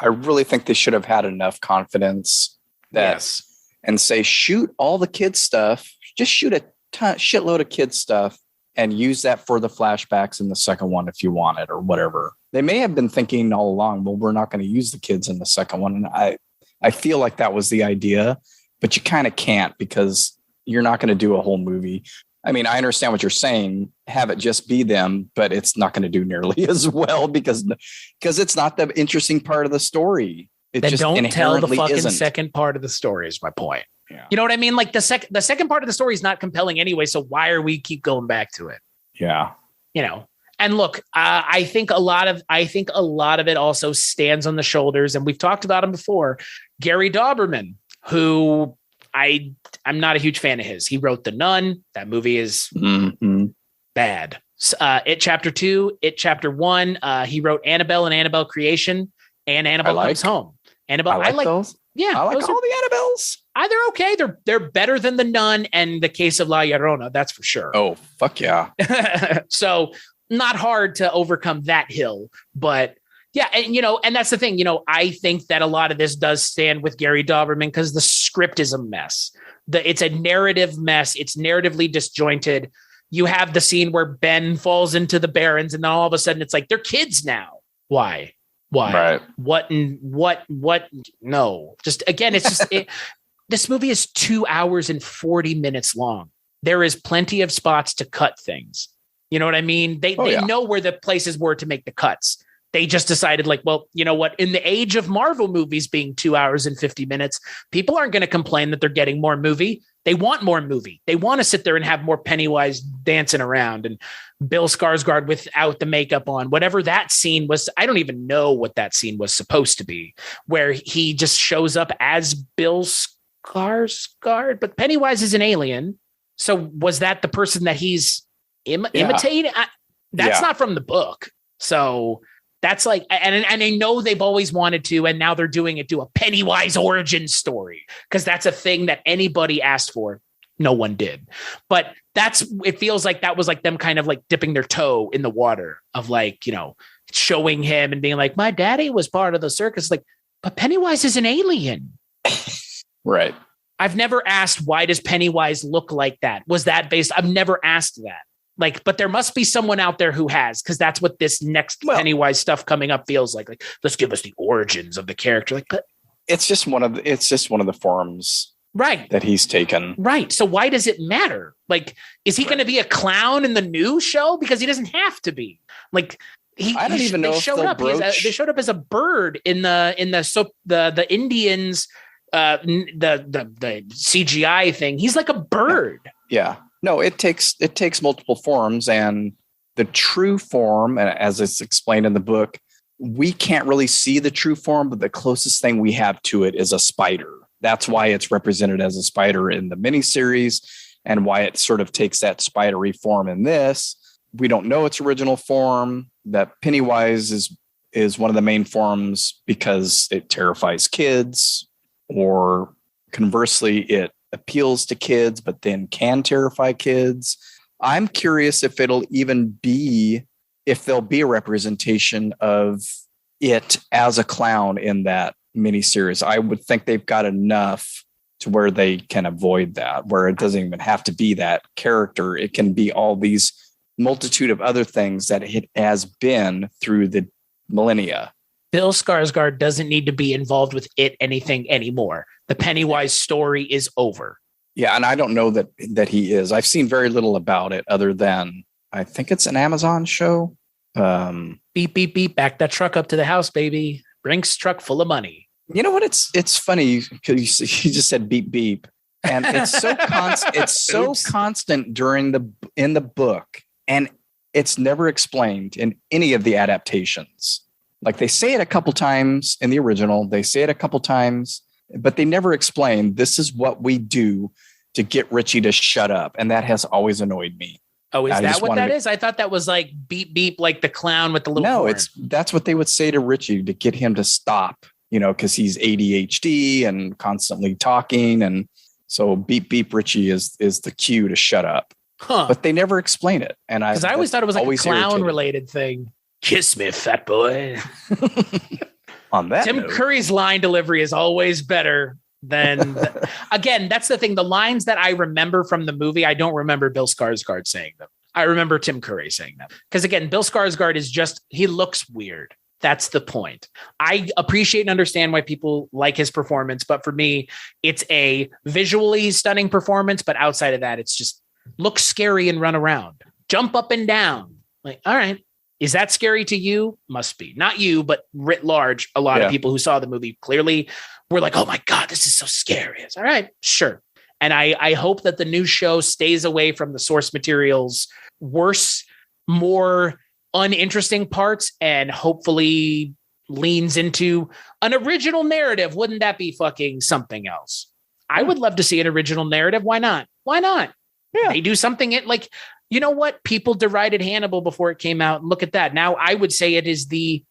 really think they should have had enough confidence and say, shoot all the kids stuff, just shoot a shitload of kids stuff and use that for the flashbacks in the second one if you want it or whatever. They may have been thinking all along, well, we're not going to use the kids in the second one. And I feel like that was the idea, but you kind of can't because you're not going to do a whole movie. I mean, I understand what you're saying, have it just be them, but it's not going to do nearly as well because it's not the interesting part of the story. It then just don't tell the fucking isn't. Second part of the story is my point. Yeah. You know what I mean? Like the second part of the story is not compelling anyway. So why are we keep going back to it? Yeah. You know, and look, I think a lot of it also stands on the shoulders, and we've talked about him before. Gary Dauberman, who I'm not a huge fan of his. He wrote The Nun. That movie is bad. It Chapter 2, It Chapter 1. He wrote Annabelle and Annabelle Creation and Annabelle Comes Home. Annabelle, I like those. Yeah, I like all the Annabelles. They're okay. They're better than The Nun and The Case of La Llorona. That's for sure. Oh, fuck yeah. So not hard to overcome that hill, but yeah. And, and that's the thing, I think that a lot of this does stand with Gary Dauberman because the script is a mess. It's a narrative mess. It's narratively disjointed. You have the scene where Ben falls into the Barrens and then all of a sudden it's like, they're kids now. Why? Right. What? No, just again, it's just, this movie is 2 hours and 40 minutes long. There is plenty of spots to cut things. You know what I mean? They know where the places were to make the cuts. They just decided like, well, you know what? In the age of Marvel movies being 2 hours and 50 minutes, people aren't going to complain that they're getting more movie. They want more movie. They want to sit there and have more Pennywise dancing around and Bill Skarsgård without the makeup on. Whatever that scene was, I don't even know what that scene was supposed to be, where he just shows up as Bill Skarsgård, but Pennywise is an alien. So was that the person that he's imitating? That's not from the book. So that's like, and I know they've always wanted to, and now they're doing it to a Pennywise origin story because that's a thing that anybody asked for. No one did, but it feels like that was like them kind of like dipping their toe in the water of like, showing him and being like, my daddy was part of the circus. Like, but Pennywise is an alien. Right. I've never asked, why does Pennywise look like that? Was that based? I've never asked that. Like, but there must be someone out there who has, because that's what this next Pennywise stuff coming up feels like. Like, let's give us the origins of the character. Like, but it's just one of the forums. Right. That he's taken. Right. So why does it matter? Like, is he going to be a clown in the new show? Because he doesn't have to be. Like, I don't even know they if showed up. They showed up as a bird in the Indians, the CGI thing. He's like a bird. Yeah. No, it takes multiple forms, and the true form, and as it's explained in the book, we can't really see the true form, but the closest thing we have to it is a spider. That's why it's represented as a spider in the miniseries, and why it sort of takes that spidery form in this. We don't know its original form. That Pennywise is one of the main forms because it terrifies kids, or conversely, it appeals to kids, but then can terrify kids. I'm curious if there'll be a representation of it as a clown in that miniseries. I would think they've got enough to where they can avoid that, where it doesn't even have to be that character. It can be all these multitude of other things that it has been through the millennia. Bill Skarsgård doesn't need to be involved with anything anymore. The Pennywise story is over. Yeah, and I don't know that he is. I've seen very little about it other than I think it's an Amazon show. Beep, beep, beep. Back that truck up to the house, baby. Brinks truck full of money. You know what? It's funny because you just said beep, beep. And it's so constant. It's so constant in the book. And it's never explained in any of the adaptations. Like, they say it a couple times in the original, they say it a couple times, but they never explain this is what we do to get Richie to shut up. And that has always annoyed me. Oh, is that what that is? I thought that was like beep, beep, like the clown with the little horn. That's what they would say to Richie to get him to stop, because he's ADHD and constantly talking. And so beep, beep, Richie is the cue to shut up. Huh. But they never explain it. And I always thought it was like a clown related thing. Kiss me, fat boy. On that Tim note, Curry's line delivery is always better than again, that's the thing. The lines that I remember from the movie, I don't remember Bill Skarsgård saying them. I remember Tim Curry saying them. Because again, Bill Skarsgård he looks weird. That's the point. I appreciate and understand why people like his performance, but for me, it's a visually stunning performance. But outside of that, it's just look scary and run around, jump up and down. Like, all right. Is that scary to you? Must be. Not you, but writ large, a lot of people who saw the movie clearly were like, oh my God, this is so scary. It's all right, sure. And I hope that the new show stays away from the source material's worse, more uninteresting parts and hopefully leans into an original narrative. Wouldn't that be fucking something else? I would love to see an original narrative. Why not? Why not? Yeah. They do something like... You know what? People derided Hannibal before it came out. Look at that. Now I would say it is the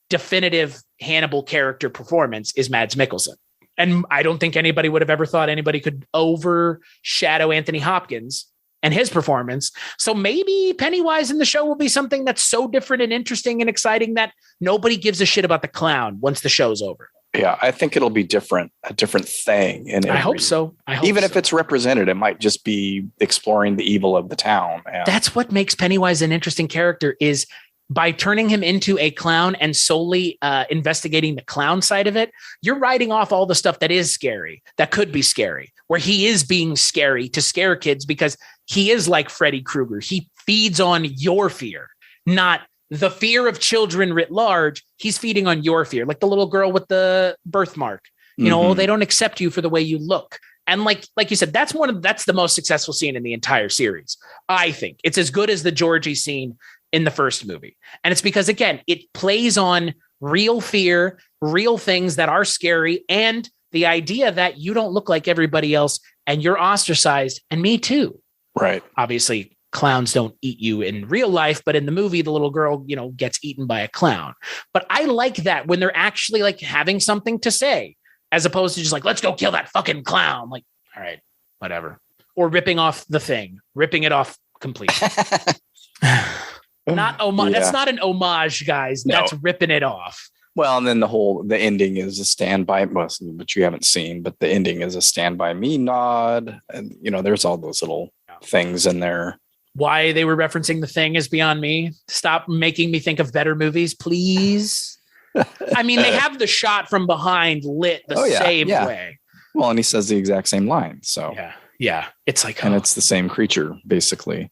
definitive Hannibal character performance is Mads Mikkelsen. And I don't think anybody would have ever thought anybody could overshadow Anthony Hopkins and his performance. So maybe Pennywise in the show will be something that's so different and interesting and exciting that nobody gives a shit about the clown once the show's over. Yeah, I think it'll be a different thing. And I hope so. Even if it's represented, it might just be exploring the evil of the town. Yeah. That's what makes Pennywise an interesting character, is by turning him into a clown and solely investigating the clown side of it, you're writing off all the stuff that is scary, that could be scary, where he is being scary to scare kids because he is like Freddy Krueger. He feeds on your fear, not the fear of children writ large. He's feeding on your fear, like the little girl with the birthmark. They don't accept you for the way you look. And like you said, that's the most successful scene in the entire series. I think it's as good as the Georgie scene in the first movie. And it's because, again, it plays on real fear, real things that are scary, and the idea that you don't look like everybody else and you're ostracized, and me too. Right. Obviously, clowns don't eat you in real life, but in the movie, the little girl, gets eaten by a clown. But I like that when they're actually like having something to say, as opposed to just like, let's go kill that fucking clown. Like, all right, whatever. Or ripping off the thing, ripping it off completely. Not homage. Yeah. That's not an homage, guys. No. That's ripping it off. Well, and then the ending is a Stand By, which you haven't seen, but the ending is a Stand By Me nod. And, there's all those little things in there. Why they were referencing The Thing is beyond me. Stop making me think of better movies, please. I mean, they have the shot from behind lit the same way. Well, and he says the exact same line. So yeah. It's like, and it's the same creature, basically.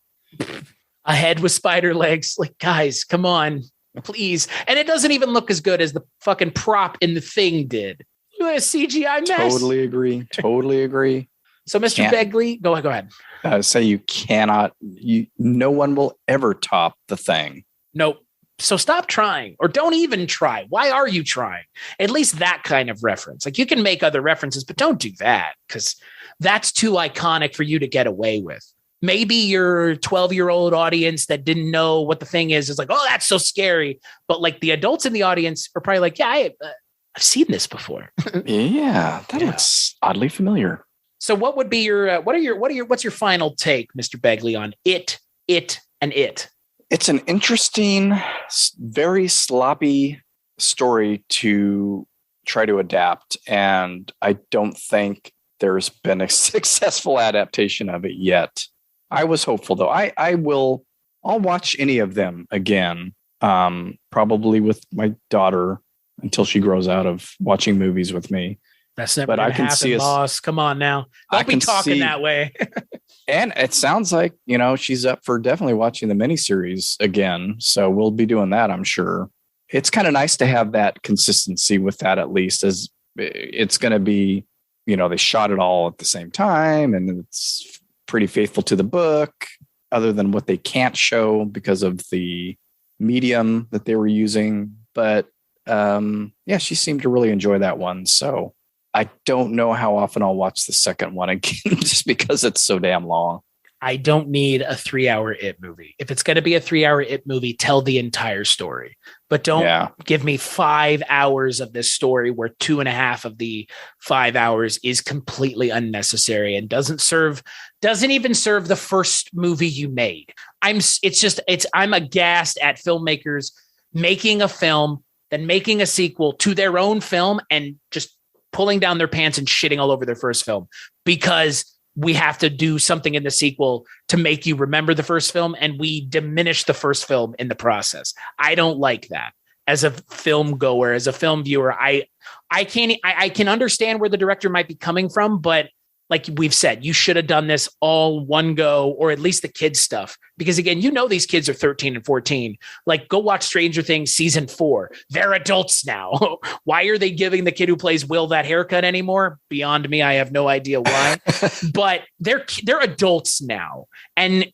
A head with spider legs. Like, guys, come on, please. And it doesn't even look as good as the fucking prop in The Thing did. Look at a CGI mess. Totally agree. So, Mr. Begley, go ahead. Say you cannot. No one will ever top The Thing. Nope. So stop trying, or don't even try. Why are you trying? At least that kind of reference. Like, you can make other references, but don't do that, because that's too iconic for you to get away with. Maybe your 12-year-old audience that didn't know what The Thing is like, oh, that's so scary. But like the adults in the audience are probably like, yeah, I've seen this before. Yeah, that looks oddly familiar. So what would be your what's your final take, Mr. Begley, on it, and it? It's an interesting, very sloppy story to try to adapt. And I don't think there's been a successful adaptation of it yet. I was hopeful, though. I'll watch any of them again, probably with my daughter until she grows out of watching movies with me. That's never going to happen, boss. Come on now. Don't be talking that way. And it sounds like, she's up for definitely watching the miniseries again. So we'll be doing that, I'm sure. It's kind of nice to have that consistency with that, at least, as it's going to be, they shot it all at the same time and it's pretty faithful to the book, other than what they can't show because of the medium that they were using. But she seemed to really enjoy that one. So I don't know how often I'll watch the second one again, just because it's so damn long. I don't need a 3-hour It movie. If it's going to be a 3-hour It movie, tell the entire story, but don't give me 5 hours of this story where 2.5 of the 5 hours is completely unnecessary and doesn't even serve the first movie you made. I'm aghast at filmmakers making a film, then making a sequel to their own film and just pulling down their pants and shitting all over their first film because we have to do something in the sequel to make you remember the first film, and we diminish the first film in the process. I don't like that. As a film goer, as a film viewer, I can understand where the director might be coming from, but like we've said, you should have done this all one go, or at least the kids stuff. Because again, these kids are 13 and 14. Like, go watch Stranger Things season 4. They're adults now. Why are they giving the kid who plays Will that haircut anymore? Beyond me. I have no idea why, but they're adults now. And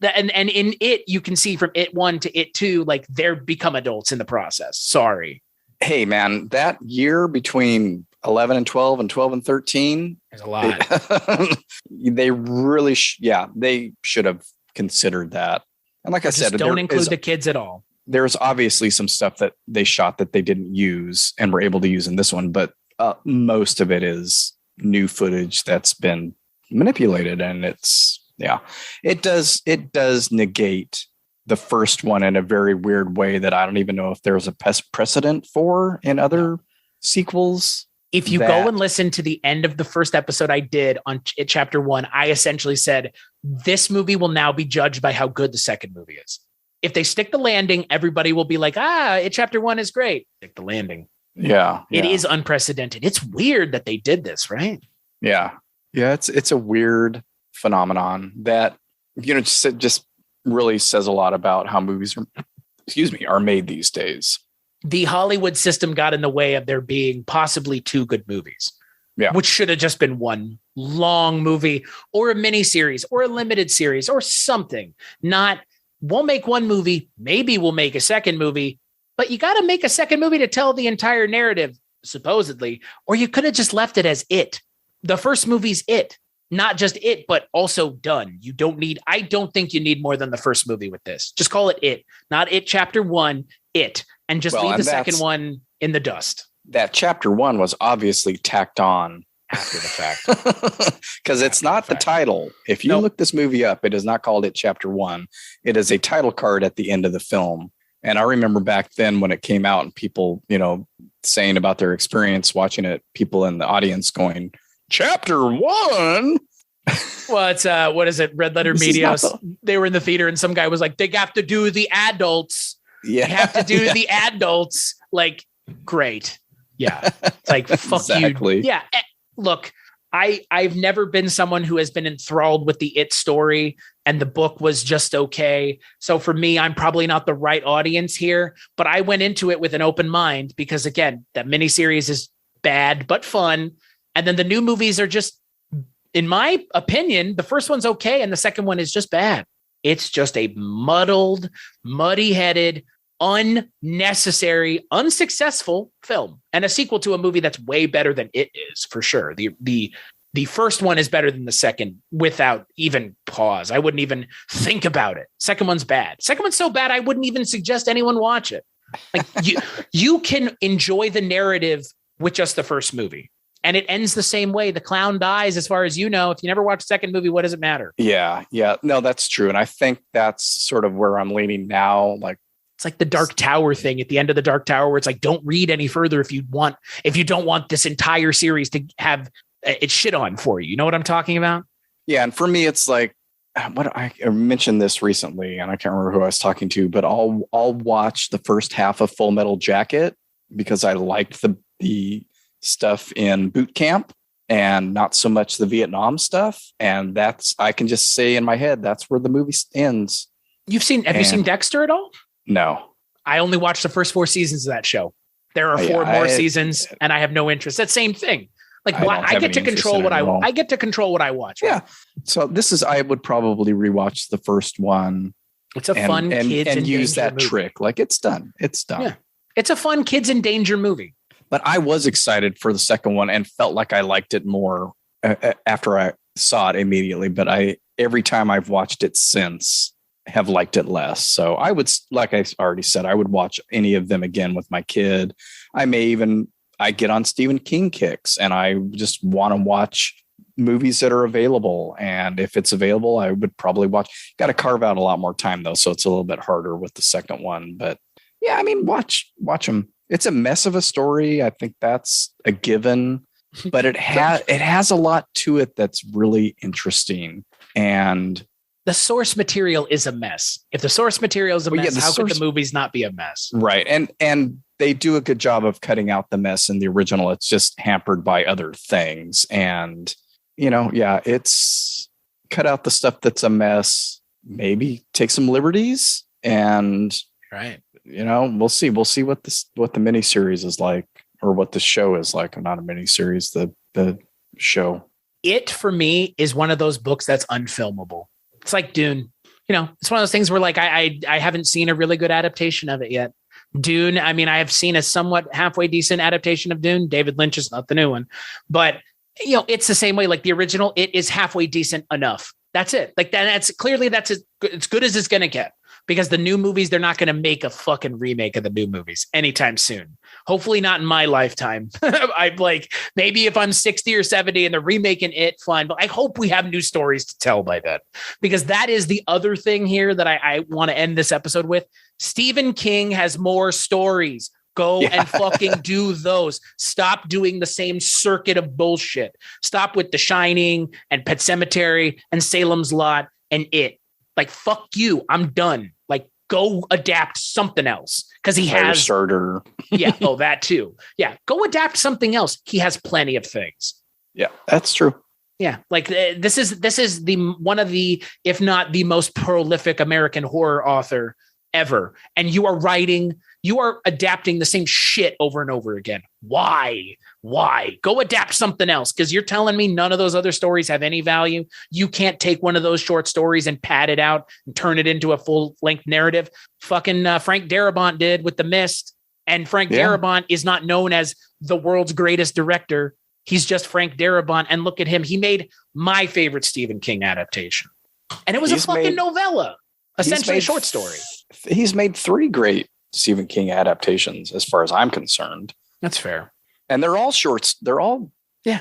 and in It, you can see from It 1 to It 2, like they're become adults in the process. Sorry. Hey man, that year between 11 and 12 and 12 and 13. There's a lot. They really, they should have considered that. And like I said, don't include the kids at all. There's obviously some stuff that they shot that they didn't use and were able to use in this one, but most of it is new footage that's been manipulated. And it does negate the first one in a very weird way that I don't even know if there's a precedent for in other sequels. If you go and listen to the end of the first episode I did on It Chapter 1, I essentially said, this movie will now be judged by how good the second movie is. If they stick the landing, everybody will be like, It Chapter 1 is great. Stick the landing. Yeah. It is unprecedented. It's weird that they did this, right? Yeah. Yeah. It's a weird phenomenon that, just really says a lot about how movies are made these days. The Hollywood system got in the way of there being possibly 2 good movies, which should have just been one long movie or a mini series or a limited series or something. We'll make one movie. Maybe we'll make a second movie, but you got to make a second movie to tell the entire narrative, supposedly, or you could have just left it as It. The first movie's It, not just It, but also done. I don't think you need more than the first movie with this. Just call it It, not It Chapter 1, It. And just leave the second one in the dust. That Chapter 1 was obviously tacked on after the fact. Because it's not the title. If you look this movie up, it is not called It Chapter 1. It is a title card at the end of the film. And I remember back then when it came out and people, saying about their experience watching it, people in the audience going, Chapter 1? Well, it's what is it? Red Letter Media. They were in the theater and some guy was like, they have to do the adults. Yeah. You have to do the adults. Like, great. Yeah. It's like, fuck exactly. you. Yeah. look, I've never been someone who has been enthralled with the It story, and the book was just okay. So for me, I'm probably not the right audience here, but I went into it with an open mind because, again, that miniseries is bad but fun. And then the new movies are just, in my opinion, the first one's okay, and the second one is just bad. It's just a muddled, muddy-headed, unnecessary, unsuccessful film, and a sequel to a movie that's way better than It is, for sure. The first one is better than the second without even pause. I wouldn't even think about it. Second one's bad. Second one's so bad I wouldn't even suggest anyone watch it. Like you can enjoy the narrative with just the first movie. And it ends the same way. The clown dies, as far as you know. If you never watch the second movie, what does it matter? Yeah. No, that's true. And I think that's sort of where I'm leaning now. Like, it's like the Dark Tower thing at the end of the Dark Tower, where it's like, don't read any further if you don't want this entire series to have it shit on for you. You know what I'm talking about? Yeah. And for me, it's like, what I mentioned this recently, and I can't remember who I was talking to, but I'll watch the first half of Full Metal Jacket because I liked the stuff in boot camp and not so much the Vietnam stuff. And I can just say in my head, that's where the movie ends. Have you seen Dexter at all? No. I only watched the first 4 seasons of that show. There are 4 more seasons and I have no interest. That same thing. Like I get to control what I get to control what I watch. Right? Yeah. So I would probably rewatch the first one. It's a fun kids and use that movie. Trick. Like it's done. Yeah. It's a fun kids in danger movie. But I was excited for the second one and felt like I liked it more after I saw it immediately. But every time I've watched it since, have liked it less. So I would, like I already said, I would watch any of them again with my kid. I get on Stephen King kicks and I just want to watch movies that are available. And if it's available, I would probably watch. Got to carve out a lot more time though. So it's a little bit harder with the second one. But yeah, I mean, watch them. It's a mess of a story. I think that's a given, but it has a lot to it that's really interesting. And the source material is a mess. If the source material is a mess, how could the movies not be a mess? Right. And they do a good job of cutting out the mess in the original. It's just hampered by other things. And, it's cut out the stuff that's a mess, maybe take some liberties and right. We'll see. We'll see what the miniseries is like, or what the show is like. Not a miniseries, the show. It for me is one of those books that's unfilmable. It's like Dune. It's one of those things where like I haven't seen a really good adaptation of it yet. Dune. I mean, I have seen a somewhat halfway decent adaptation of Dune. David Lynch is not the new one, but it's the same way. Like the original, it is halfway decent enough. That's it. Like that's as good as it's going to get. Because the new movies, they're not going to make a fucking remake of the new movies anytime soon. Hopefully not in my lifetime. I'm like, maybe if I'm 60 or 70 and they're remaking it, fine. But I hope we have new stories to tell by then. Because that is the other thing here that I want to end this episode with. Stephen King has more stories. Go and fucking do those. Stop doing the same circuit of bullshit. Stop with The Shining and Pet Sematary and Salem's Lot and It. Like, fuck you. I'm done. Like, go adapt something else. Because he has starter. Yeah. Oh, that too. Yeah. Go adapt something else. He has plenty of things. Yeah, that's true. Yeah. Like this is one of the, if not the most prolific American horror author ever. And you are adapting the same shit over and over again. Why? Go adapt something else. Because you're telling me none of those other stories have any value. You can't take one of those short stories and pad it out and turn it into a full length narrative. Fucking Frank Darabont did with The Mist. And Frank Darabont is not known as the world's greatest director. He's just Frank Darabont. And look at him. He made my favorite Stephen King adaptation. And it was a fucking novella, essentially a short story. He's made 3 great Stephen King adaptations, as far as I'm concerned. That's fair. And they're all shorts. They're all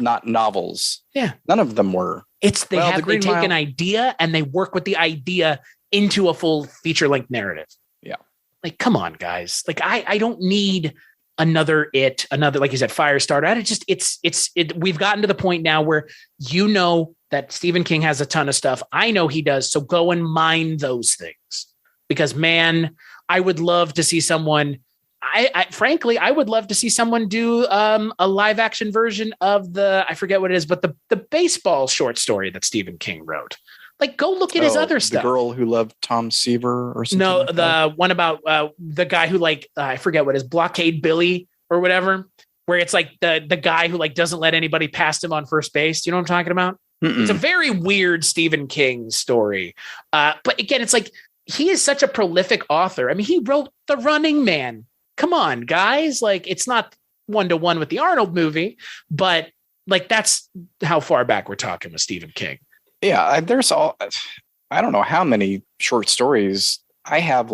not novels. Yeah. None of them were. They take an idea and they work with the idea into a full feature-length narrative. Yeah. Like, come on, guys. Like, I don't need another, like you said, Firestarter. We've gotten to the point now where that Stephen King has a ton of stuff. I know he does. So go and mine those things. Because, man, I would love to see someone. I frankly, I would love to see someone do a live action version of I forget what it is, but the baseball short story that Stephen King wrote. Like, go look at his other stuff. The Girl Who Loved Tom Seaver or something. No, like that? One about the guy who I forget what it is, Blockade Billy or whatever, where it's like the guy who doesn't let anybody past him on first base. Do you know what I'm talking about? Mm-mm. It's a very weird Stephen King story. But again, it's like, he is such a prolific author. I mean, he wrote The Running Man. Come on, guys. Like, it's not 1-to-1 with the Arnold movie, but that's how far back we're talking with Stephen King. Yeah, I don't know how many short stories. I have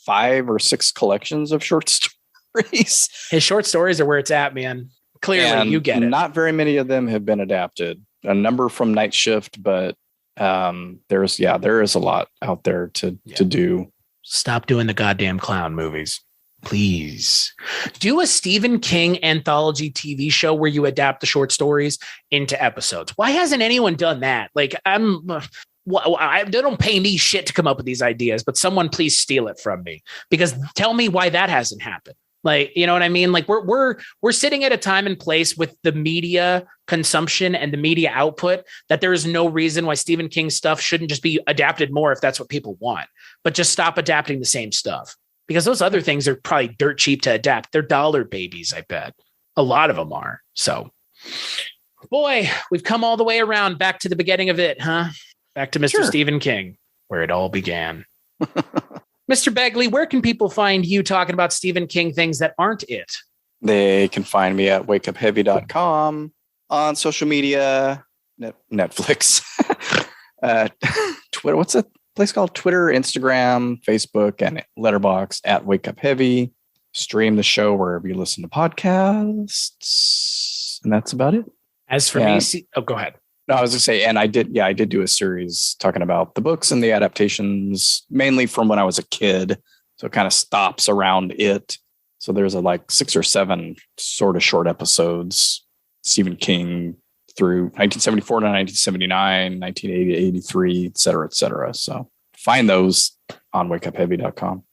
5 or 6 collections of short stories. His short stories are where it's at, man. Clearly, and you get it. Not very many of them have been adapted. A number from Night Shift, but there is a lot out there to do. Stop doing the goddamn clown movies, please. Do a Stephen King anthology TV show where you adapt the short stories into episodes. Why hasn't anyone done that? They don't pay me shit to come up with these ideas, but someone please steal it from me, because tell me why that hasn't happened. You know what I mean? We're sitting at a time and place with the media consumption and the media output that there is no reason why Stephen King stuff shouldn't just be adapted more if that's what people want, but just stop adapting the same stuff, because those other things are probably dirt cheap to adapt. They're dollar babies. I bet a lot of them are. So, boy, we've come all the way around back to the beginning of it, huh? Back to Mr. Sure. Stephen King, where it all began. Mr. Begley, where can people find you talking about Stephen King things that aren't it? They can find me at wakeupheavy.com, on social media, Netflix, Twitter. What's a place called? Twitter, Instagram, Facebook, and Letterboxd at wakeupheavy. Stream the show wherever you listen to podcasts. And that's about it. As for me, go ahead. No, I was going to say, and I did do a series talking about the books and the adaptations, mainly from when I was a kid. So it kind of stops around it. So there's 6 or 7 sort of short episodes, Stephen King through 1974 to 1979, 1980 to 83, et cetera, et cetera. So find those on wakeupheavy.com.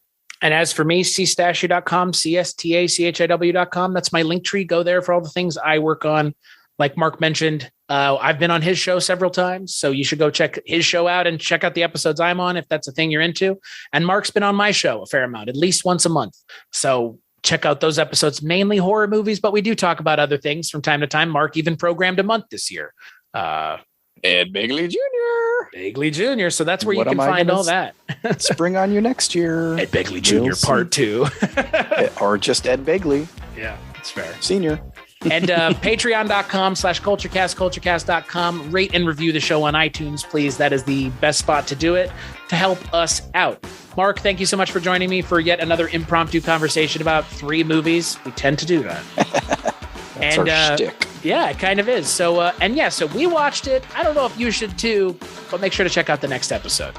And as for me, cstachiw.com, cstachiw.com. That's my link tree. Go there for all the things I work on. Like Mark mentioned, I've been on his show several times, so you should go check his show out and check out the episodes I'm on if that's a thing you're into. And Mark's been on my show a fair amount, at least once a month. So check out those episodes, mainly horror movies, but we do talk about other things from time to time. Mark even programmed a month this year. Ed Begley Jr. Begley Jr. So that's where you can find all that. Spring on you next year. Ed Begley Jr. Part 2. Or just Ed Begley. Yeah, that's fair. Senior. And patreon.com/culturecast, culturecast.com. Rate and review the show on iTunes, please. That is the best spot to do it to help us out. Mark, thank you so much for joining me for yet another impromptu conversation about 3 movies. We tend to do that. That's our shtick. Yeah, it kind of is. So we watched it. I don't know if you should too, but make sure to check out the next episode.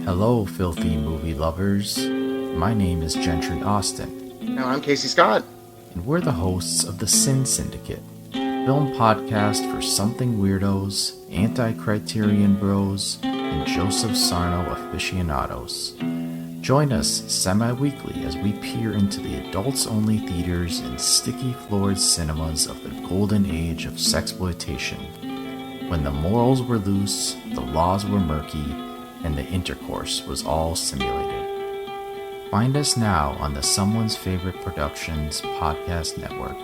Hello, filthy movie lovers. My name is Gentry Austin. And I'm Casey Scott. And we're the hosts of the Sin Syndicate, film podcast for something weirdos, anti-criterion bros, and Joseph Sarno aficionados. Join us semi-weekly as we peer into the adults-only theaters and sticky-floored cinemas of the golden age of sexploitation, when the morals were loose, the laws were murky, and the intercourse was all simulated. Find us now on the Someone's Favorite Productions podcast network.